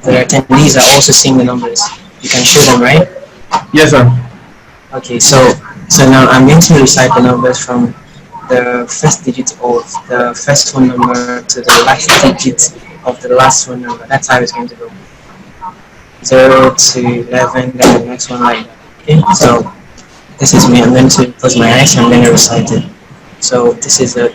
attendees are also seeing the numbers. You can show them, right? Yes, sir. Okay, so now I'm going to recite the numbers from the first digit of the first phone number to the last digit of the last phone number. That's how it's going to go. 0 to 11, then the next one like that. Okay, so this is me. I'm going to close my eyes. I'm going to recite it. So this is a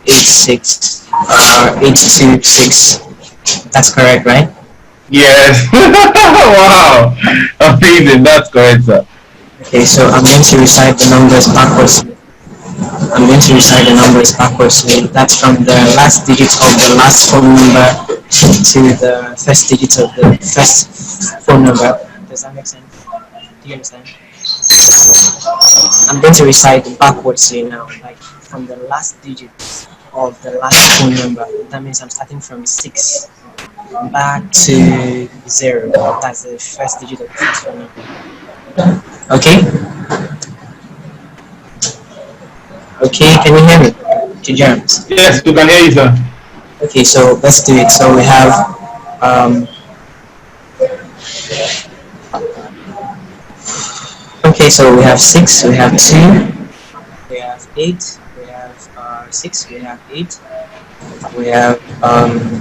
826. That's correct, right? Yes. Wow. Amazing. That's correct, sir. Okay, so I'm going to recite the numbers backwards. I'm going to recite the numbers backwards. That's from the last digit of the last phone number to the first digit of the first phone number. Does that make sense? Do you understand? I'm going to recite backwards here now, like from the last digit of the last phone number. That means I'm starting from 6 back to 0. That's the first digit of the first phone number. Okay? Okay, can you hear me? To James. Yes, we can hear you, sir. Okay, so let's do it. So we have okay, so we have 6, we have 2, we have 8, we have 6, we have 8, we have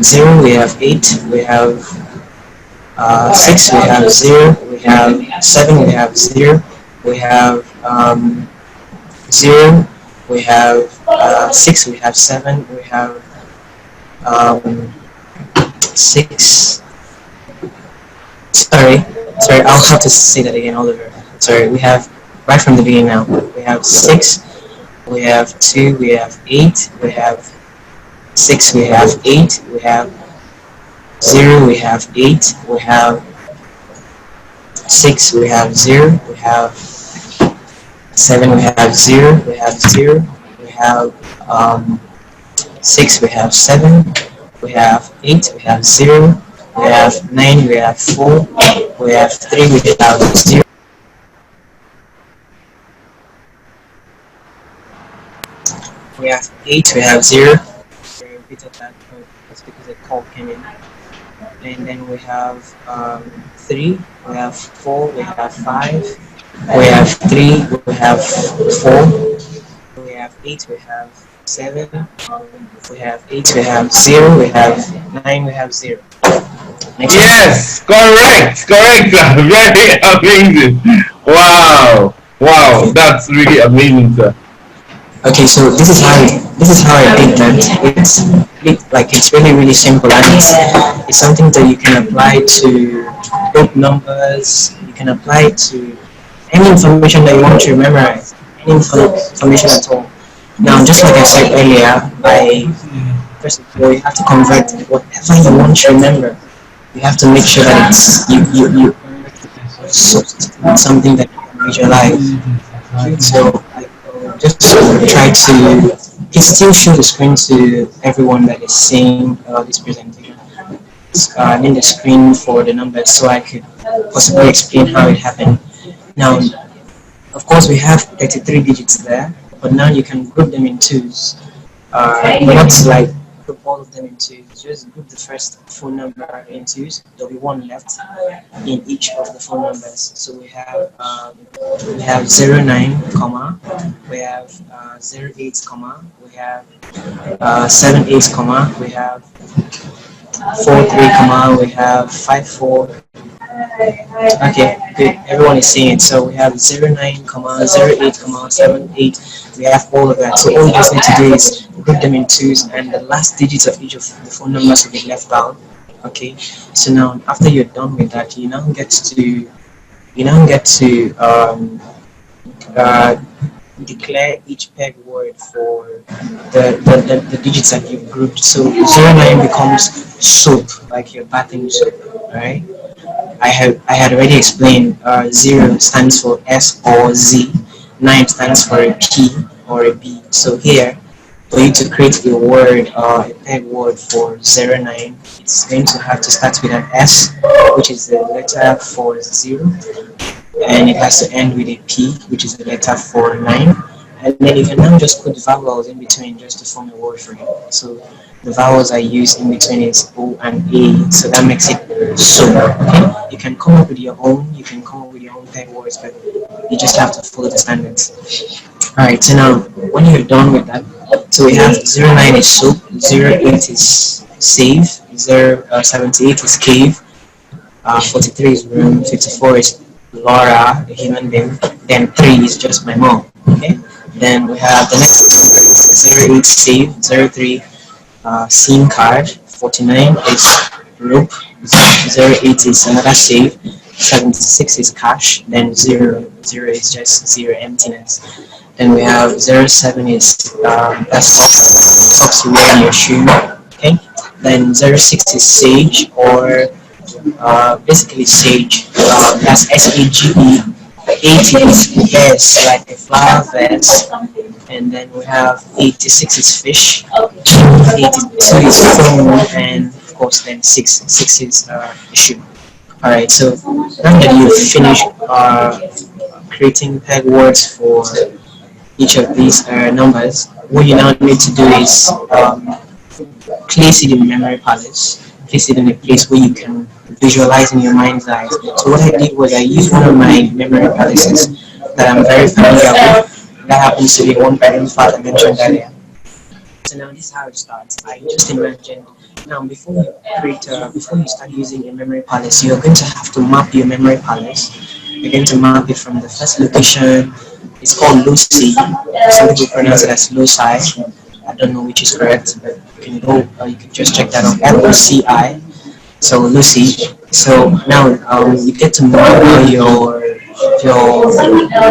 0, we have 8, we have 6, we have 0, we have 7, we have 0, we have 0, we have 6, we have 7, we have 6. Sorry, I'll have to say that again, Oliver. Sorry, we have, right from the beginning now, we have 6, we have 2, we have 8, we have 6, we have 8, we have 0, we have 8, we have 6, we have 0, we have 7, we have 0, we have 0, we have 6, we have 7, we have 8, we have 0, we have 9, we have 4, we have 3, we have 0, we have 8, we have 0. I repeated that, but that's because a call came in. And then we have 3, we have 4, we have 5, we have 3, we have 4, we have 8, we have 7, we have 8, we have 0, we have 9, we have 0. Next one. Yes, correct, correct. Very amazing. Wow, wow, that's really amazing, sir. Okay, so this is how I did that. It's really simple, and it's something that you can apply to both numbers. You can apply it to any information that you want to memorize, any information at all. Now, just like I said earlier, I first of all you have to convert whatever you want to remember. You have to make sure that you so it's something that you can visualize. So just try to still show the screen to everyone that is seeing this presentation. In the screen for the numbers so I could possibly explain how it happened. Now, of course, we have 33 digits there, but now you can group them in twos. Not like group all of them in twos, just group the first phone number in twos. There'll be one left in each of the phone numbers. So we have 09, comma, we have 08, comma, we have 78, comma, we have 43, comma, we have 54. Okay, good. Everyone is seeing it. So we have 09, comma, 08, comma, 78. We have all of that. So all you just need to do is group them in twos, and the last digits of each of the phone numbers will be left out. Okay. So now, after you're done with that, you now get to declare each peg word for the digits that you've grouped. So 09 becomes soap, like you're bathing soap, right? I had already explained 0 stands for S or Z, 9 stands for a P or a B. So here, for you to create a word or a peg word for 09, it's going to have to start with an S, which is the letter for 0, and it has to end with a P, which is the letter for 9. And then you can now just put vowels in between just to form a word for it. So the vowels I use in between is O and A, so that makes it so. Okay? You can come up with your own, peg words, but you just have to follow the standards. Alright, so now when you're done with that, so we have 09 is soup, 08 is save, 78 is cave, 43 is room, 54 is Laura, a human being, then 3 is just my mom. Okay? Then we have the next number, 08 save, 03 SIM card, 49 is rope, 08 is another save, 76 is cash, then 0 is just 0 emptiness. Then we have 07 is that's socks you wear in your shoe. Okay. Then 06 is sage, or basically sage. That's SAGE. 80 is vase, like a flower vase. And then we have 86 is fish. 82 is phone, and of course then 6 is shoe. Alright, so now that you've finished creating peg words for each of these numbers, what you now need to do is place it in memory palace, place it in a place where you can visualize in your mind's eye. So what I did was I used one of my memory palaces that I'm very familiar with. That happens to be one parent file I mentioned earlier. So now this is how it starts. I just imagined. Now before you start using a memory palace, you're going to have to map your memory palace. You're going to map it from the first location. It's called Lucy. Some people pronounce it as Loci. I don't know which is correct, but you can just check that out. LOCI. So Lucy. So now you get to know your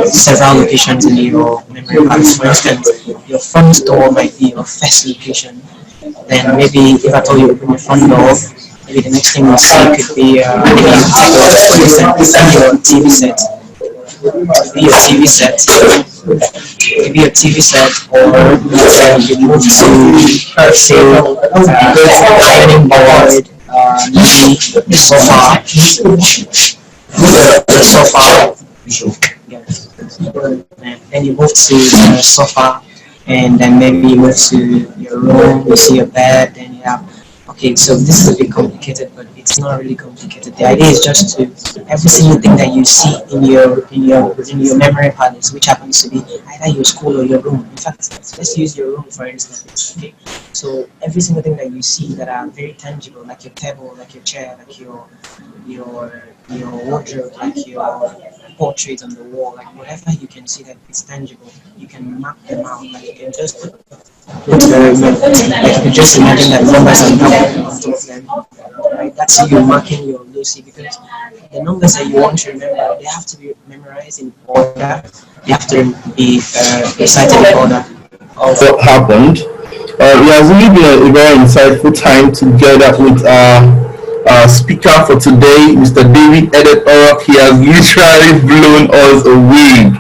several locations in your memory palace. For instance, your front door might be your first location. Then maybe if I told you to open your front door, maybe the next thing you see could be for instance, your TV set. Be your TV set, maybe a TV set, or you move to say go to the dining board, maybe the sofa, and then you move to the sofa, and then maybe you move to your room, you see your bed, then you have. Okay, so this is a bit complicated, but it's It's not really complicated. The idea is just to every single thing that you see in your memory palace, which happens to be either your school or your room. In fact, let's use your room for instance. Okay, so every single thing that you see that are very tangible, like your table, like your chair, like your wardrobe, like your portrait on the wall, like whatever you can see that is tangible, you can map them out. Like you can just put like you can just imagine that numbers are now on top of them. Right? That's you marking your Lucy because the numbers that you want to remember, they have to be memorized in order. They have to be recited in order. What happened. It has really been a very insightful time together with our speaker for today, Mr. David Edet Orok. He has literally blown us away.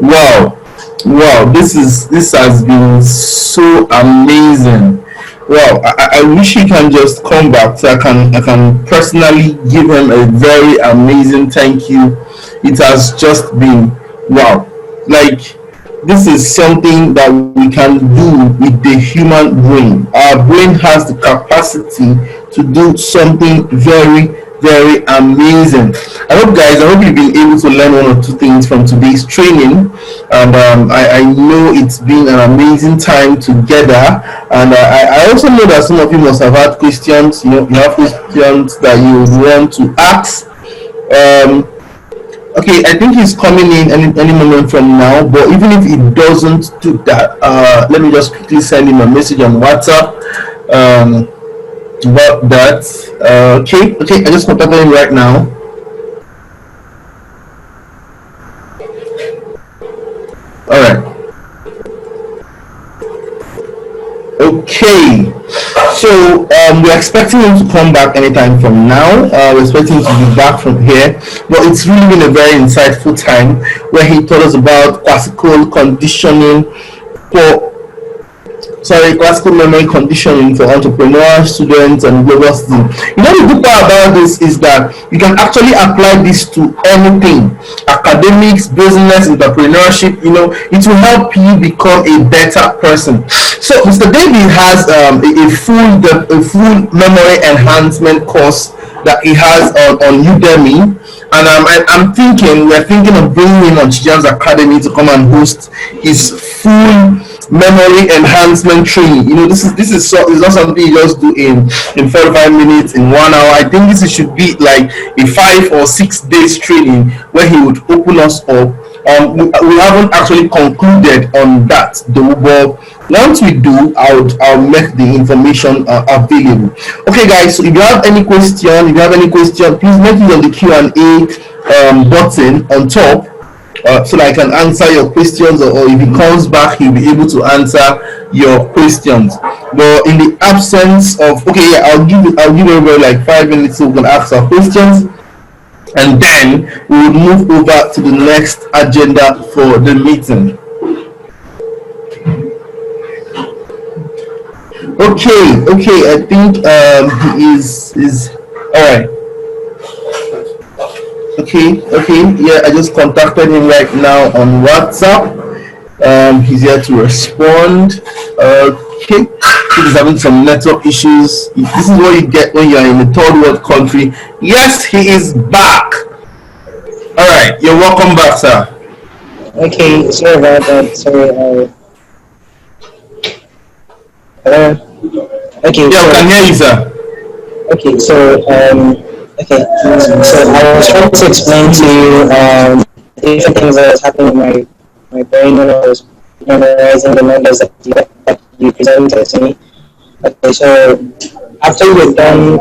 Wow, wow! This has been so amazing. Wow, I wish he can just come back so I can personally give him a very amazing thank you. It has just been wow. Like this is something that we can do with the human brain. Our brain has the capacity to do something very, very amazing. I hope you've been able to learn one or two things from today's training. And I know it's been an amazing time together. And I also know that some of you must have had questions. You have questions that you would want to ask. Um, Okay, I think he's coming in any moment from now. But even if he doesn't do that, let me just quickly send him a message on WhatsApp about that. Okay, I just contacted him right now. All right. Okay, so we're expecting him to come back anytime from now. We're expecting him to be back from here. But it's really been a very insightful time where he told us about classical conditioning for classical memory conditioning for entrepreneurs, students, and global students. The good part about this is that you can actually apply this to anything: academics, business, entrepreneurship. It will help you become a better person. So, Mr. David has a full memory enhancement course that he has on Udemy. And we're thinking of bringing in on Chijan's Academy to come and host his full memory enhancement training. This is not something you just do in 45 minutes, in 1 hour. I think this should be like a 5 or 6 days training where he would open us up. We haven't actually concluded on that though, but once we do, I'll make the information available. Okay, guys. So if you have any question, please make it on the Q&A button on top, so that I can answer your questions, or if he comes back, he'll be able to answer your questions. But in the absence of, okay, yeah, I'll give everybody like 5 minutes so we can ask our questions, and then we will move over to the next agenda for the meeting. Okay, I think he is all right. Okay, yeah, I just contacted him right now on WhatsApp. He's here to respond. Okay, he's having some network issues. This is what you get when you are in a third world country. Yes, he is back. All right, you're welcome back, sir. Okay, sorry about that. Sorry. Okay, Yeah, I can hear you, sir. okay, so I was trying to explain to you different things that was happening in my brain when I was memorizing the numbers that you presented to me. Okay, so after you're done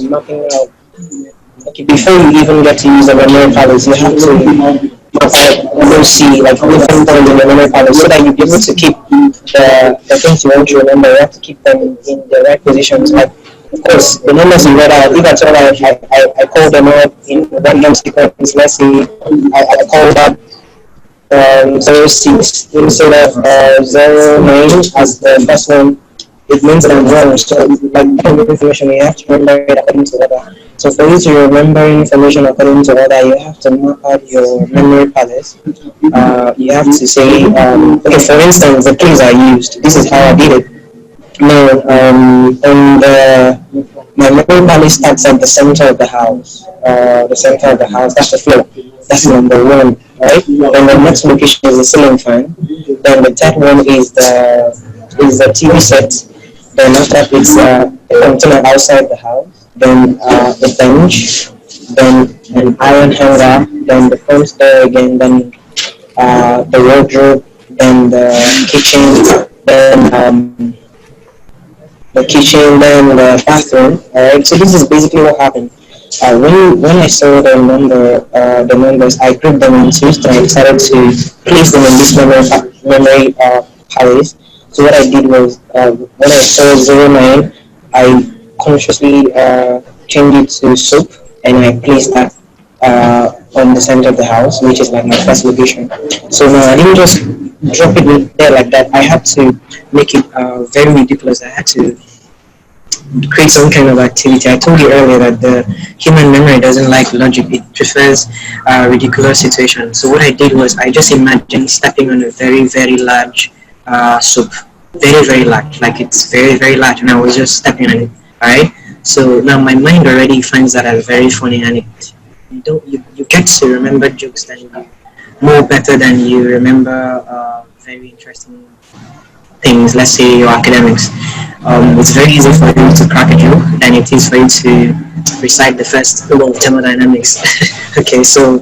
mapping out, okay, before you even get to use the memory palace, you have to map out see like different points in the memory palace so that you'll be able to keep the things you want to remember. You have to keep them in the right positions. Like, of course, the numbers you read out, if at all I call them out in random sequence, let's say I call that 06 instead of 09 as the first one, it means I'm wrong. So, like, kind of information, you have to remember it according to order. So, for you to remember information according to order, you have to map out your memory palace. You have to say, okay, for instance, the keys I used. This is how I did it. Now, on the My memory palace starts at the center of the house. The center of the house, that's the floor. That's number one, right? Then the next location is the ceiling fan. Then the third one is the TV set. Then after that it's a container outside the house. Then a bench. Then an iron hanger. Then the front door again. Then the wardrobe. Then the kitchen. Then then the bathroom. Alright, so this is basically what happened. When I saw the numbers, I grouped them in two. So I decided to place them in this memory palace. So what I did was, when I saw 09, I consciously changed it to soap, and I placed that on the center of the house, which is like my first location. So now I didn't just drop it there like that. I had to make it very ridiculous. I had to create some kind of activity. I told you earlier that the human memory doesn't like logic; it prefers ridiculous situations. So what I did was I just imagined stepping on a very very large soup, very large, like it's very large, and I was just stepping on it. All right. So now my mind already finds that as very funny, and you get to remember jokes than you more better than you remember very interesting things, let's say your academics. It's very easy for you to crack a joke than it is for you to recite the first law of thermodynamics. Okay, so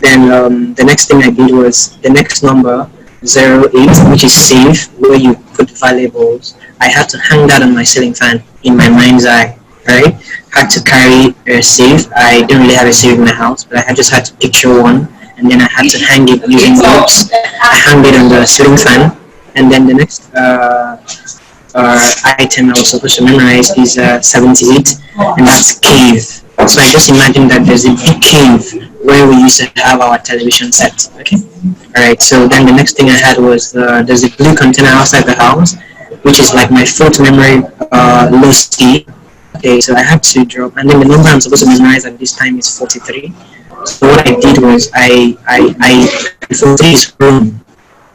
then the next thing I did was the next number, 08, which is save, where you put valuables. I had to hang that on my ceiling fan in my mind's eye, right? Had to carry a save. I didn't really have a save in my house, but I just had to picture one, and then I had to hang it using ropes. I hung it on the ceiling fan, and then the next item I was supposed to memorize is 78, and that's cave. So I just imagine that there's a big cave where we used to have our television set. Okay, all right. So then the next thing I had was there's a blue container outside the house, which is like my fourth memory low C. Okay, so I had to drop, and then the number I'm supposed to memorize at this time is 43. So what I did was I 43 is room,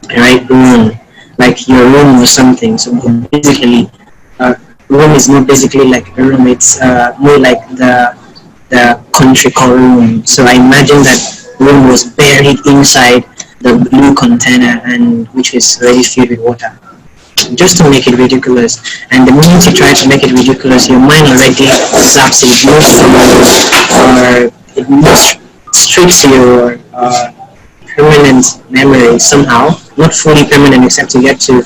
right? Room, like your room or something. So basically, room is not basically like a room. It's more like the country called room. So I imagine that room was buried inside the blue container, and which is already filled with water, just to make it ridiculous. And the moment you try to make it ridiculous, your mind already zaps it, it moves straight to your permanent memory somehow. Not fully permanent, except you get to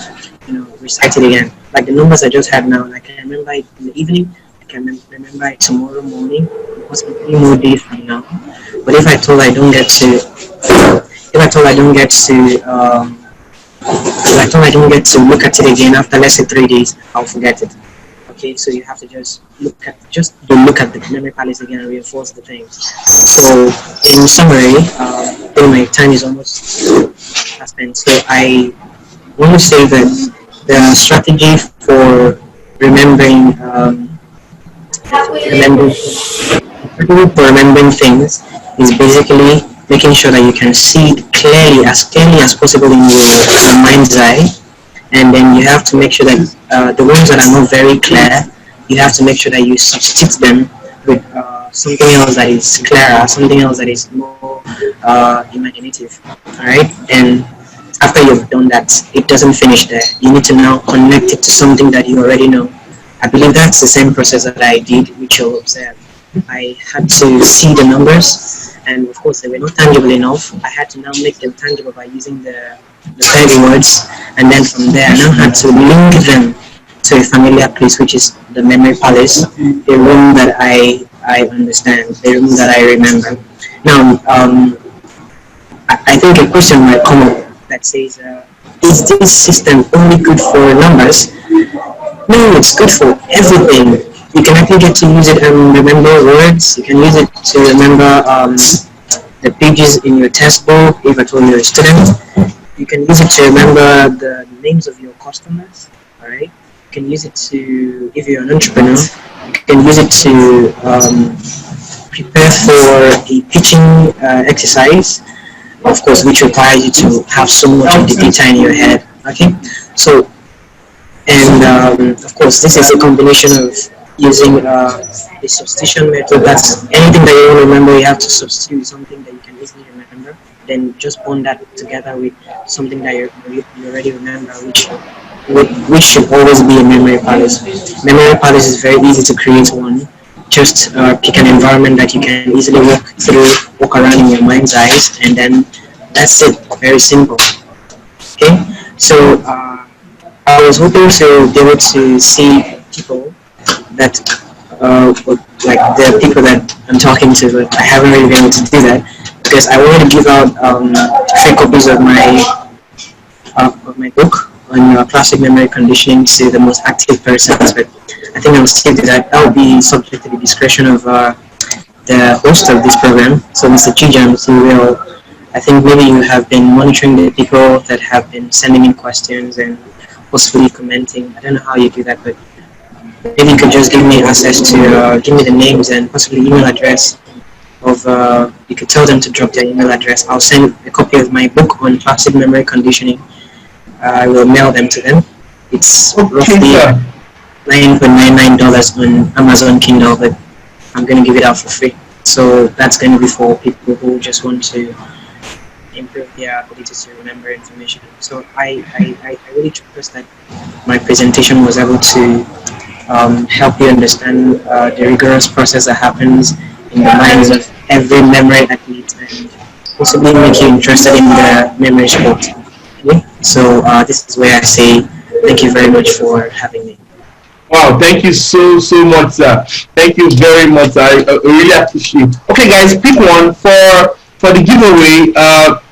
recite it again. Like the numbers I just had now, I can remember it in the evening. I can remember it tomorrow morning. Possibly more days from now. But if I told I don't get to like I don't get to look at it again after let's say 3 days, I'll forget it. Okay, so you have to just look at the memory palace again and reinforce the things. So in summary, my time is almost spent. So I want to say that the strategy for remembering remembering things is basically making sure that you can see it clearly as possible in your mind's eye, and then you have to make sure that the ones that are not very clear, you have to make sure that you substitute them with something else that is clearer, something else that is more imaginative. All right, and after you've done that, it doesn't finish there. You need to now connect it to something that you already know. I believe that's the same process that I did, which you'll observe. I had to see the numbers, and of course they were not tangible enough. I had to now make them tangible by using the fairy words, and then from there I now had to link them to a familiar place, which is the memory palace, a room that I understand, a room that I remember. Now, I think a question might come up that says, is this system only good for numbers? No, it's good for everything. You can actually get to use it and remember words. You can use it to remember the pages in your textbook if at all you're a student. You can use it to remember the names of your customers. All right. You can use it to, if you're an entrepreneur, you can use it to prepare for a pitching exercise, of course, which requires you to have so much of the data in your head. Okay. So, and of course, this is a combination of using the substitution method. That's anything that you want to remember, you have to substitute something that you can easily remember. Then just bond that together with something that you already remember, which should always be a memory palace. Memory palace is very easy to create one. Just pick an environment that you can easily walk around in your mind's eyes, and then that's it. Very simple. Okay, so I was hoping to be able to see people that like the people that I'm talking to, but I haven't really been able to do that because I wanted to give out free copies of my book on plastic memory conditioning to the most active persons, but I think I will still do that. That will be subject to the discretion of the host of this program, so Mr. Chijam. So will, I think maybe you have been monitoring the people that have been sending in questions and possibly commenting. I don't know how you do that, but maybe you could just give me access to give me the names and possibly email address of you could tell them to drop their email address. I'll send a copy of my book on plastic memory conditioning. I will mail them to them. It's Okay, roughly sir. $9.99 on Amazon Kindle, but I'm going to give it out for free. So that's going to be for people who just want to improve their ability to remember information. So I really trust that my presentation was able to help you understand the rigorous process that happens in the minds of every memory athlete and possibly make you interested in the memory sport. Okay? So this is where I say thank you very much for having me. Wow, thank you so much, sir. Thank you very much. I really appreciate. Okay, guys, pick one for the giveaway.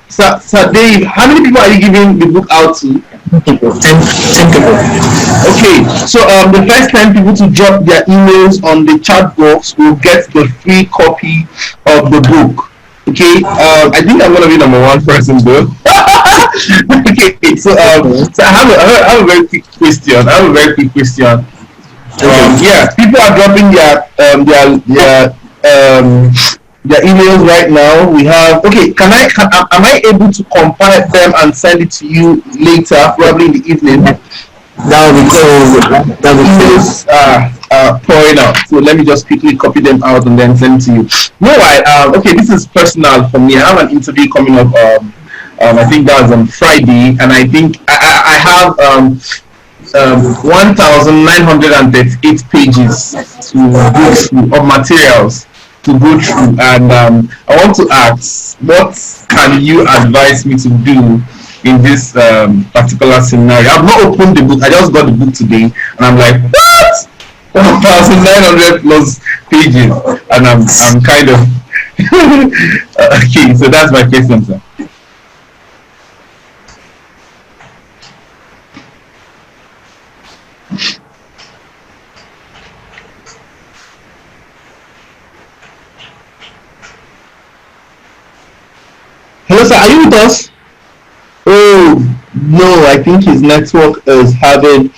Sir Dave, how many people are you giving the book out to? People, 10 people. Okay, so the first 10 people to drop their emails on the chat box will get the free copy of the book. Okay, I think I'm gonna be number one person though. Okay, Okay. so I have a very quick question. I have a very quick question. Okay. Yeah, people are dropping um their emails right now. We have, okay. Am I able to compile them and send it to you later, probably in the evening? That would be Because cool. the That would be cool. emails are pouring out. So let me just quickly copy them out and then send to you. Meanwhile, okay, this is personal for me. I have an interview coming up. I think that's on Friday, and I think I have 1,938 pages to go through of materials to go through, and I want to ask, what can you advise me to do in this particular scenario? I've not opened the book. I just got the book today, and I'm like, what? 1,900 plus pages, and I'm kind of okay. So that's my question, sir. Hello, sir. Are you with us? Oh no, I think his network is having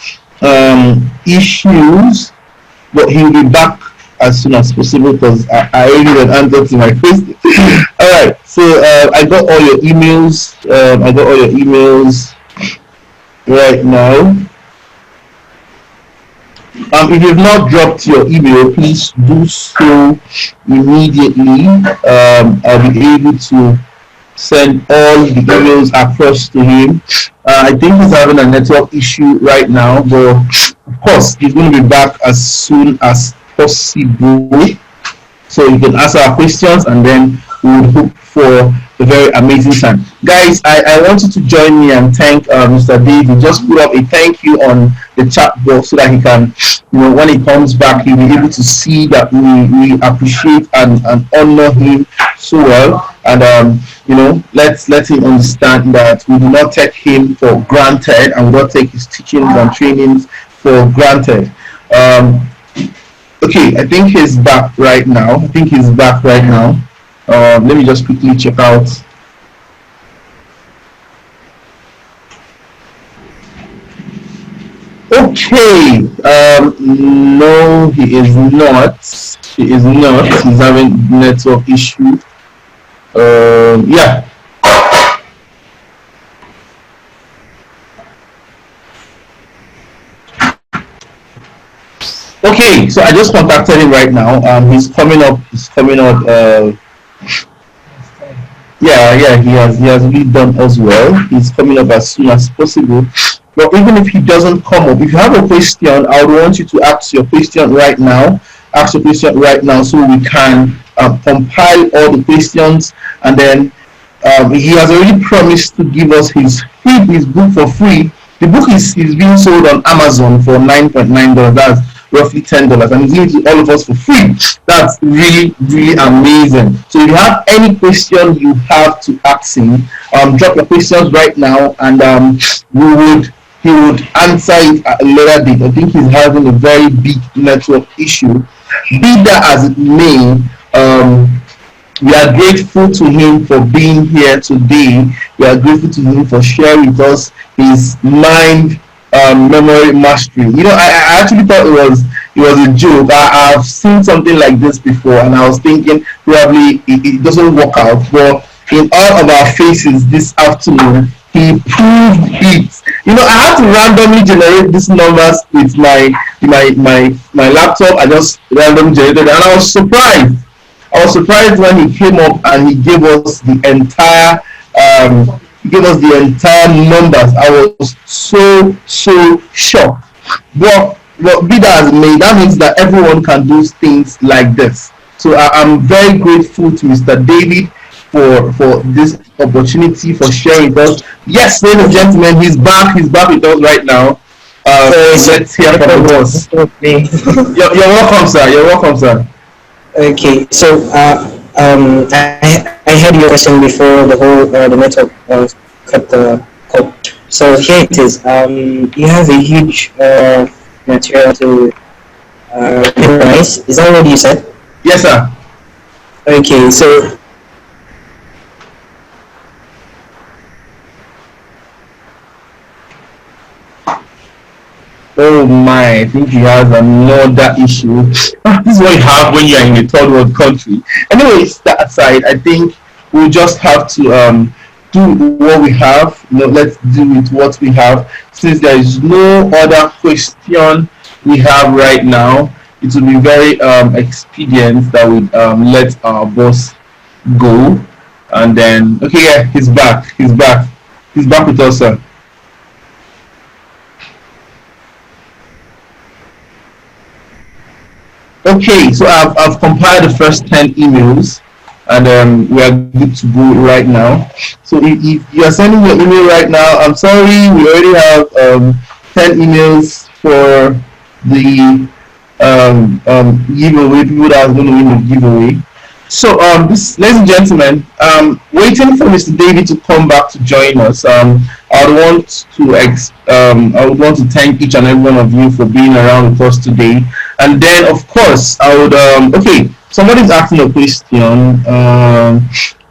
issues, but he'll be back as soon as possible because I already got an answer to my question. All right, so I got all your emails. I got all your emails right now. If you've not dropped your email, please do so immediately. I'll be able to send all the emails across to him. I think he's having a network issue right now, but of course he's going to be back as soon as possible. So you can ask our questions, and then we would hope for a very amazing time. Guys, I want you to join me and thank Mr. Dave. He just put up a thank you on the chat box so that he can, when he comes back, he'll be able to see that we appreciate and honor him so well. And let him understand that we do not take him for granted, and we don't take his teachings and trainings for granted. Okay, I think he's back right now. Let me just quickly check out. Okay. No, he is not. He's having network issue. Yeah. Okay, so I just contacted him right now. He's coming up. He's coming up. Yeah, yeah, he has really done as well. He's coming up as soon as possible. But even if he doesn't come up, if you have a question, I would want you to ask your question right now. Ask your question right now so we can compile all the questions, and then he has already promised to give us his book for free. The book is being sold on Amazon for $9.9. That's roughly $10, and he's giving it to all of us for free. That's really really amazing. So if you have any question you have to ask him, drop your questions right now, and we would he would answer it at a later date. I think he's having a very big network issue. Be that as it may, we are grateful to him for being here today. We are grateful to him for sharing with us his mind memory mastery. I actually thought it was a joke. I've seen something like this before, and I was thinking probably it doesn't work out. But in all of our faces this afternoon, he proved it. I had to randomly generate these numbers with my laptop. I just randomly generated it, and I was surprised when he came up and he gave us the entire numbers. I was so shocked. But be that as it may, that means that everyone can do things like this. So I'm very grateful to Mr. David for this opportunity, for sharing with us. Yes, ladies and gentlemen, he's back. He's back with us right now. Let's hear from us. Okay. You're welcome, sir. You're welcome, sir. Okay, so I had your question before the network cut the call. So here it is. You have a huge material to memorize. Is that what you said? Yes, sir. Okay, so Oh my, I think he has another issue. This is what you have when you are in a third world country. Anyways, that aside, I think we just have to do what we have. Let's do with what we have. Since there is no other question we have right now, it will be very expedient that we let our boss go. And then, okay, yeah, he's back. He's back. He's back with us, sir. Okay, so I've compiled the first 10 emails, and we are good to go right now. So if you are sending your email right now, I'm sorry, we already have 10 emails for the giveaway, people that are going to win the giveaway. So, ladies and gentlemen, waiting for Mr. David to come back to join us. I would want to thank each and every one of you for being around with us today. And then, of course, I would. Okay, somebody's asking a question.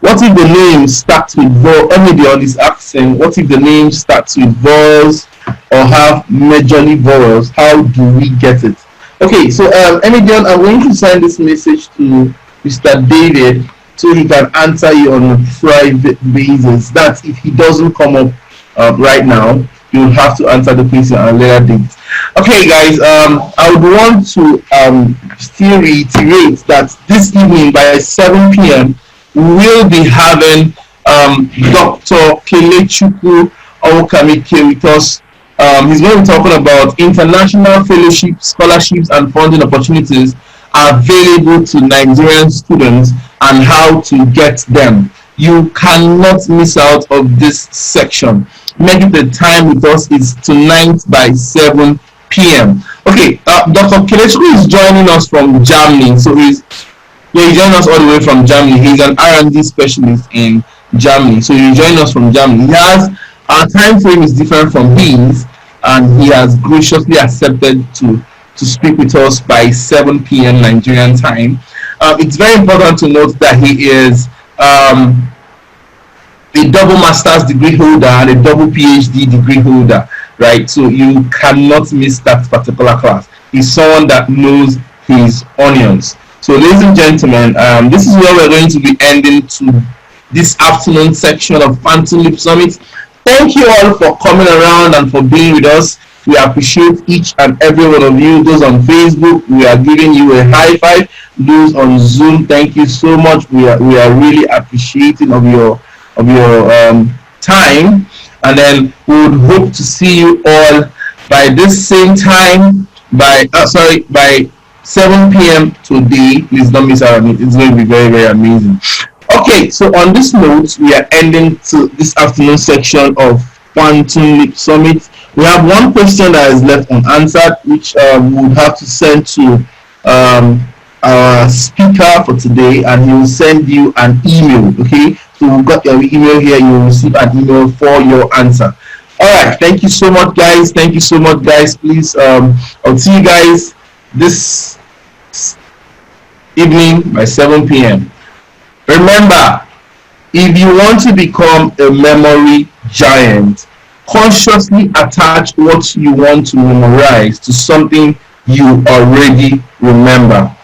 What if the name starts with vowel? Emidion is asking, what if the name starts with vowels or have majorly vowels? How do we get it? Okay, so Emidion, I'm going to send this message to Mr. David so he can answer you on a private basis. That's if he doesn't come up right now, you'll have to answer the question at a later date. Okay, guys, I would want to still reiterate that this evening by 7 p.m. we will be having Dr. Kelechukwu Okamike with us. He's going to be talking about international fellowships, scholarships, and funding opportunities available to Nigerian students and how to get them. You cannot miss out of this section. Make it the time with us is tonight by 7 p.m. Okay, Dr. Kelechukwu is joining us from Germany. So he's joining us all the way from Germany. He's an R&D specialist in Germany. So he's joining us from Germany. Our time frame is different from his, and he has graciously accepted to speak with us by 7 p.m. Nigerian time. It's very important to note that he is a double master's degree holder and a double PhD degree holder, right? So you cannot miss that particular class. He's someone that knows his onions. So ladies and gentlemen, this is where we're going to be ending to this afternoon section of Phantom Lip Summit. Thank you all for coming around and for being with us. We appreciate each and every one of you. Those on Facebook, we are giving you a high five. Those on Zoom, thank you so much. We are really appreciating of your time, and then we would hope to see you all by this same time by 7 p.m. today. Please don't miss out on it. It's going to be very, very amazing. Okay, so on this note, we are ending to this afternoon section of Quantum Leap Summit. We have one question that is left unanswered, which we would have to send to um, our speaker for today, and he will send you an email. Okay, so we've got your email here. You will receive an email for your answer. All right, thank you so much, guys. Thank you so much, guys. Please, I'll see you guys this evening by 7 p.m. Remember, if you want to become a memory giant, consciously attach what you want to memorize to something you already remember.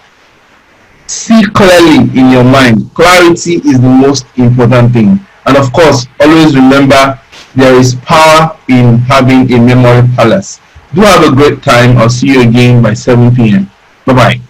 See clearly in your mind. Clarity is the most important thing. And of course, always remember there is power in having a memory palace. Do have a great time. I'll see you again by 7 p.m. Bye bye.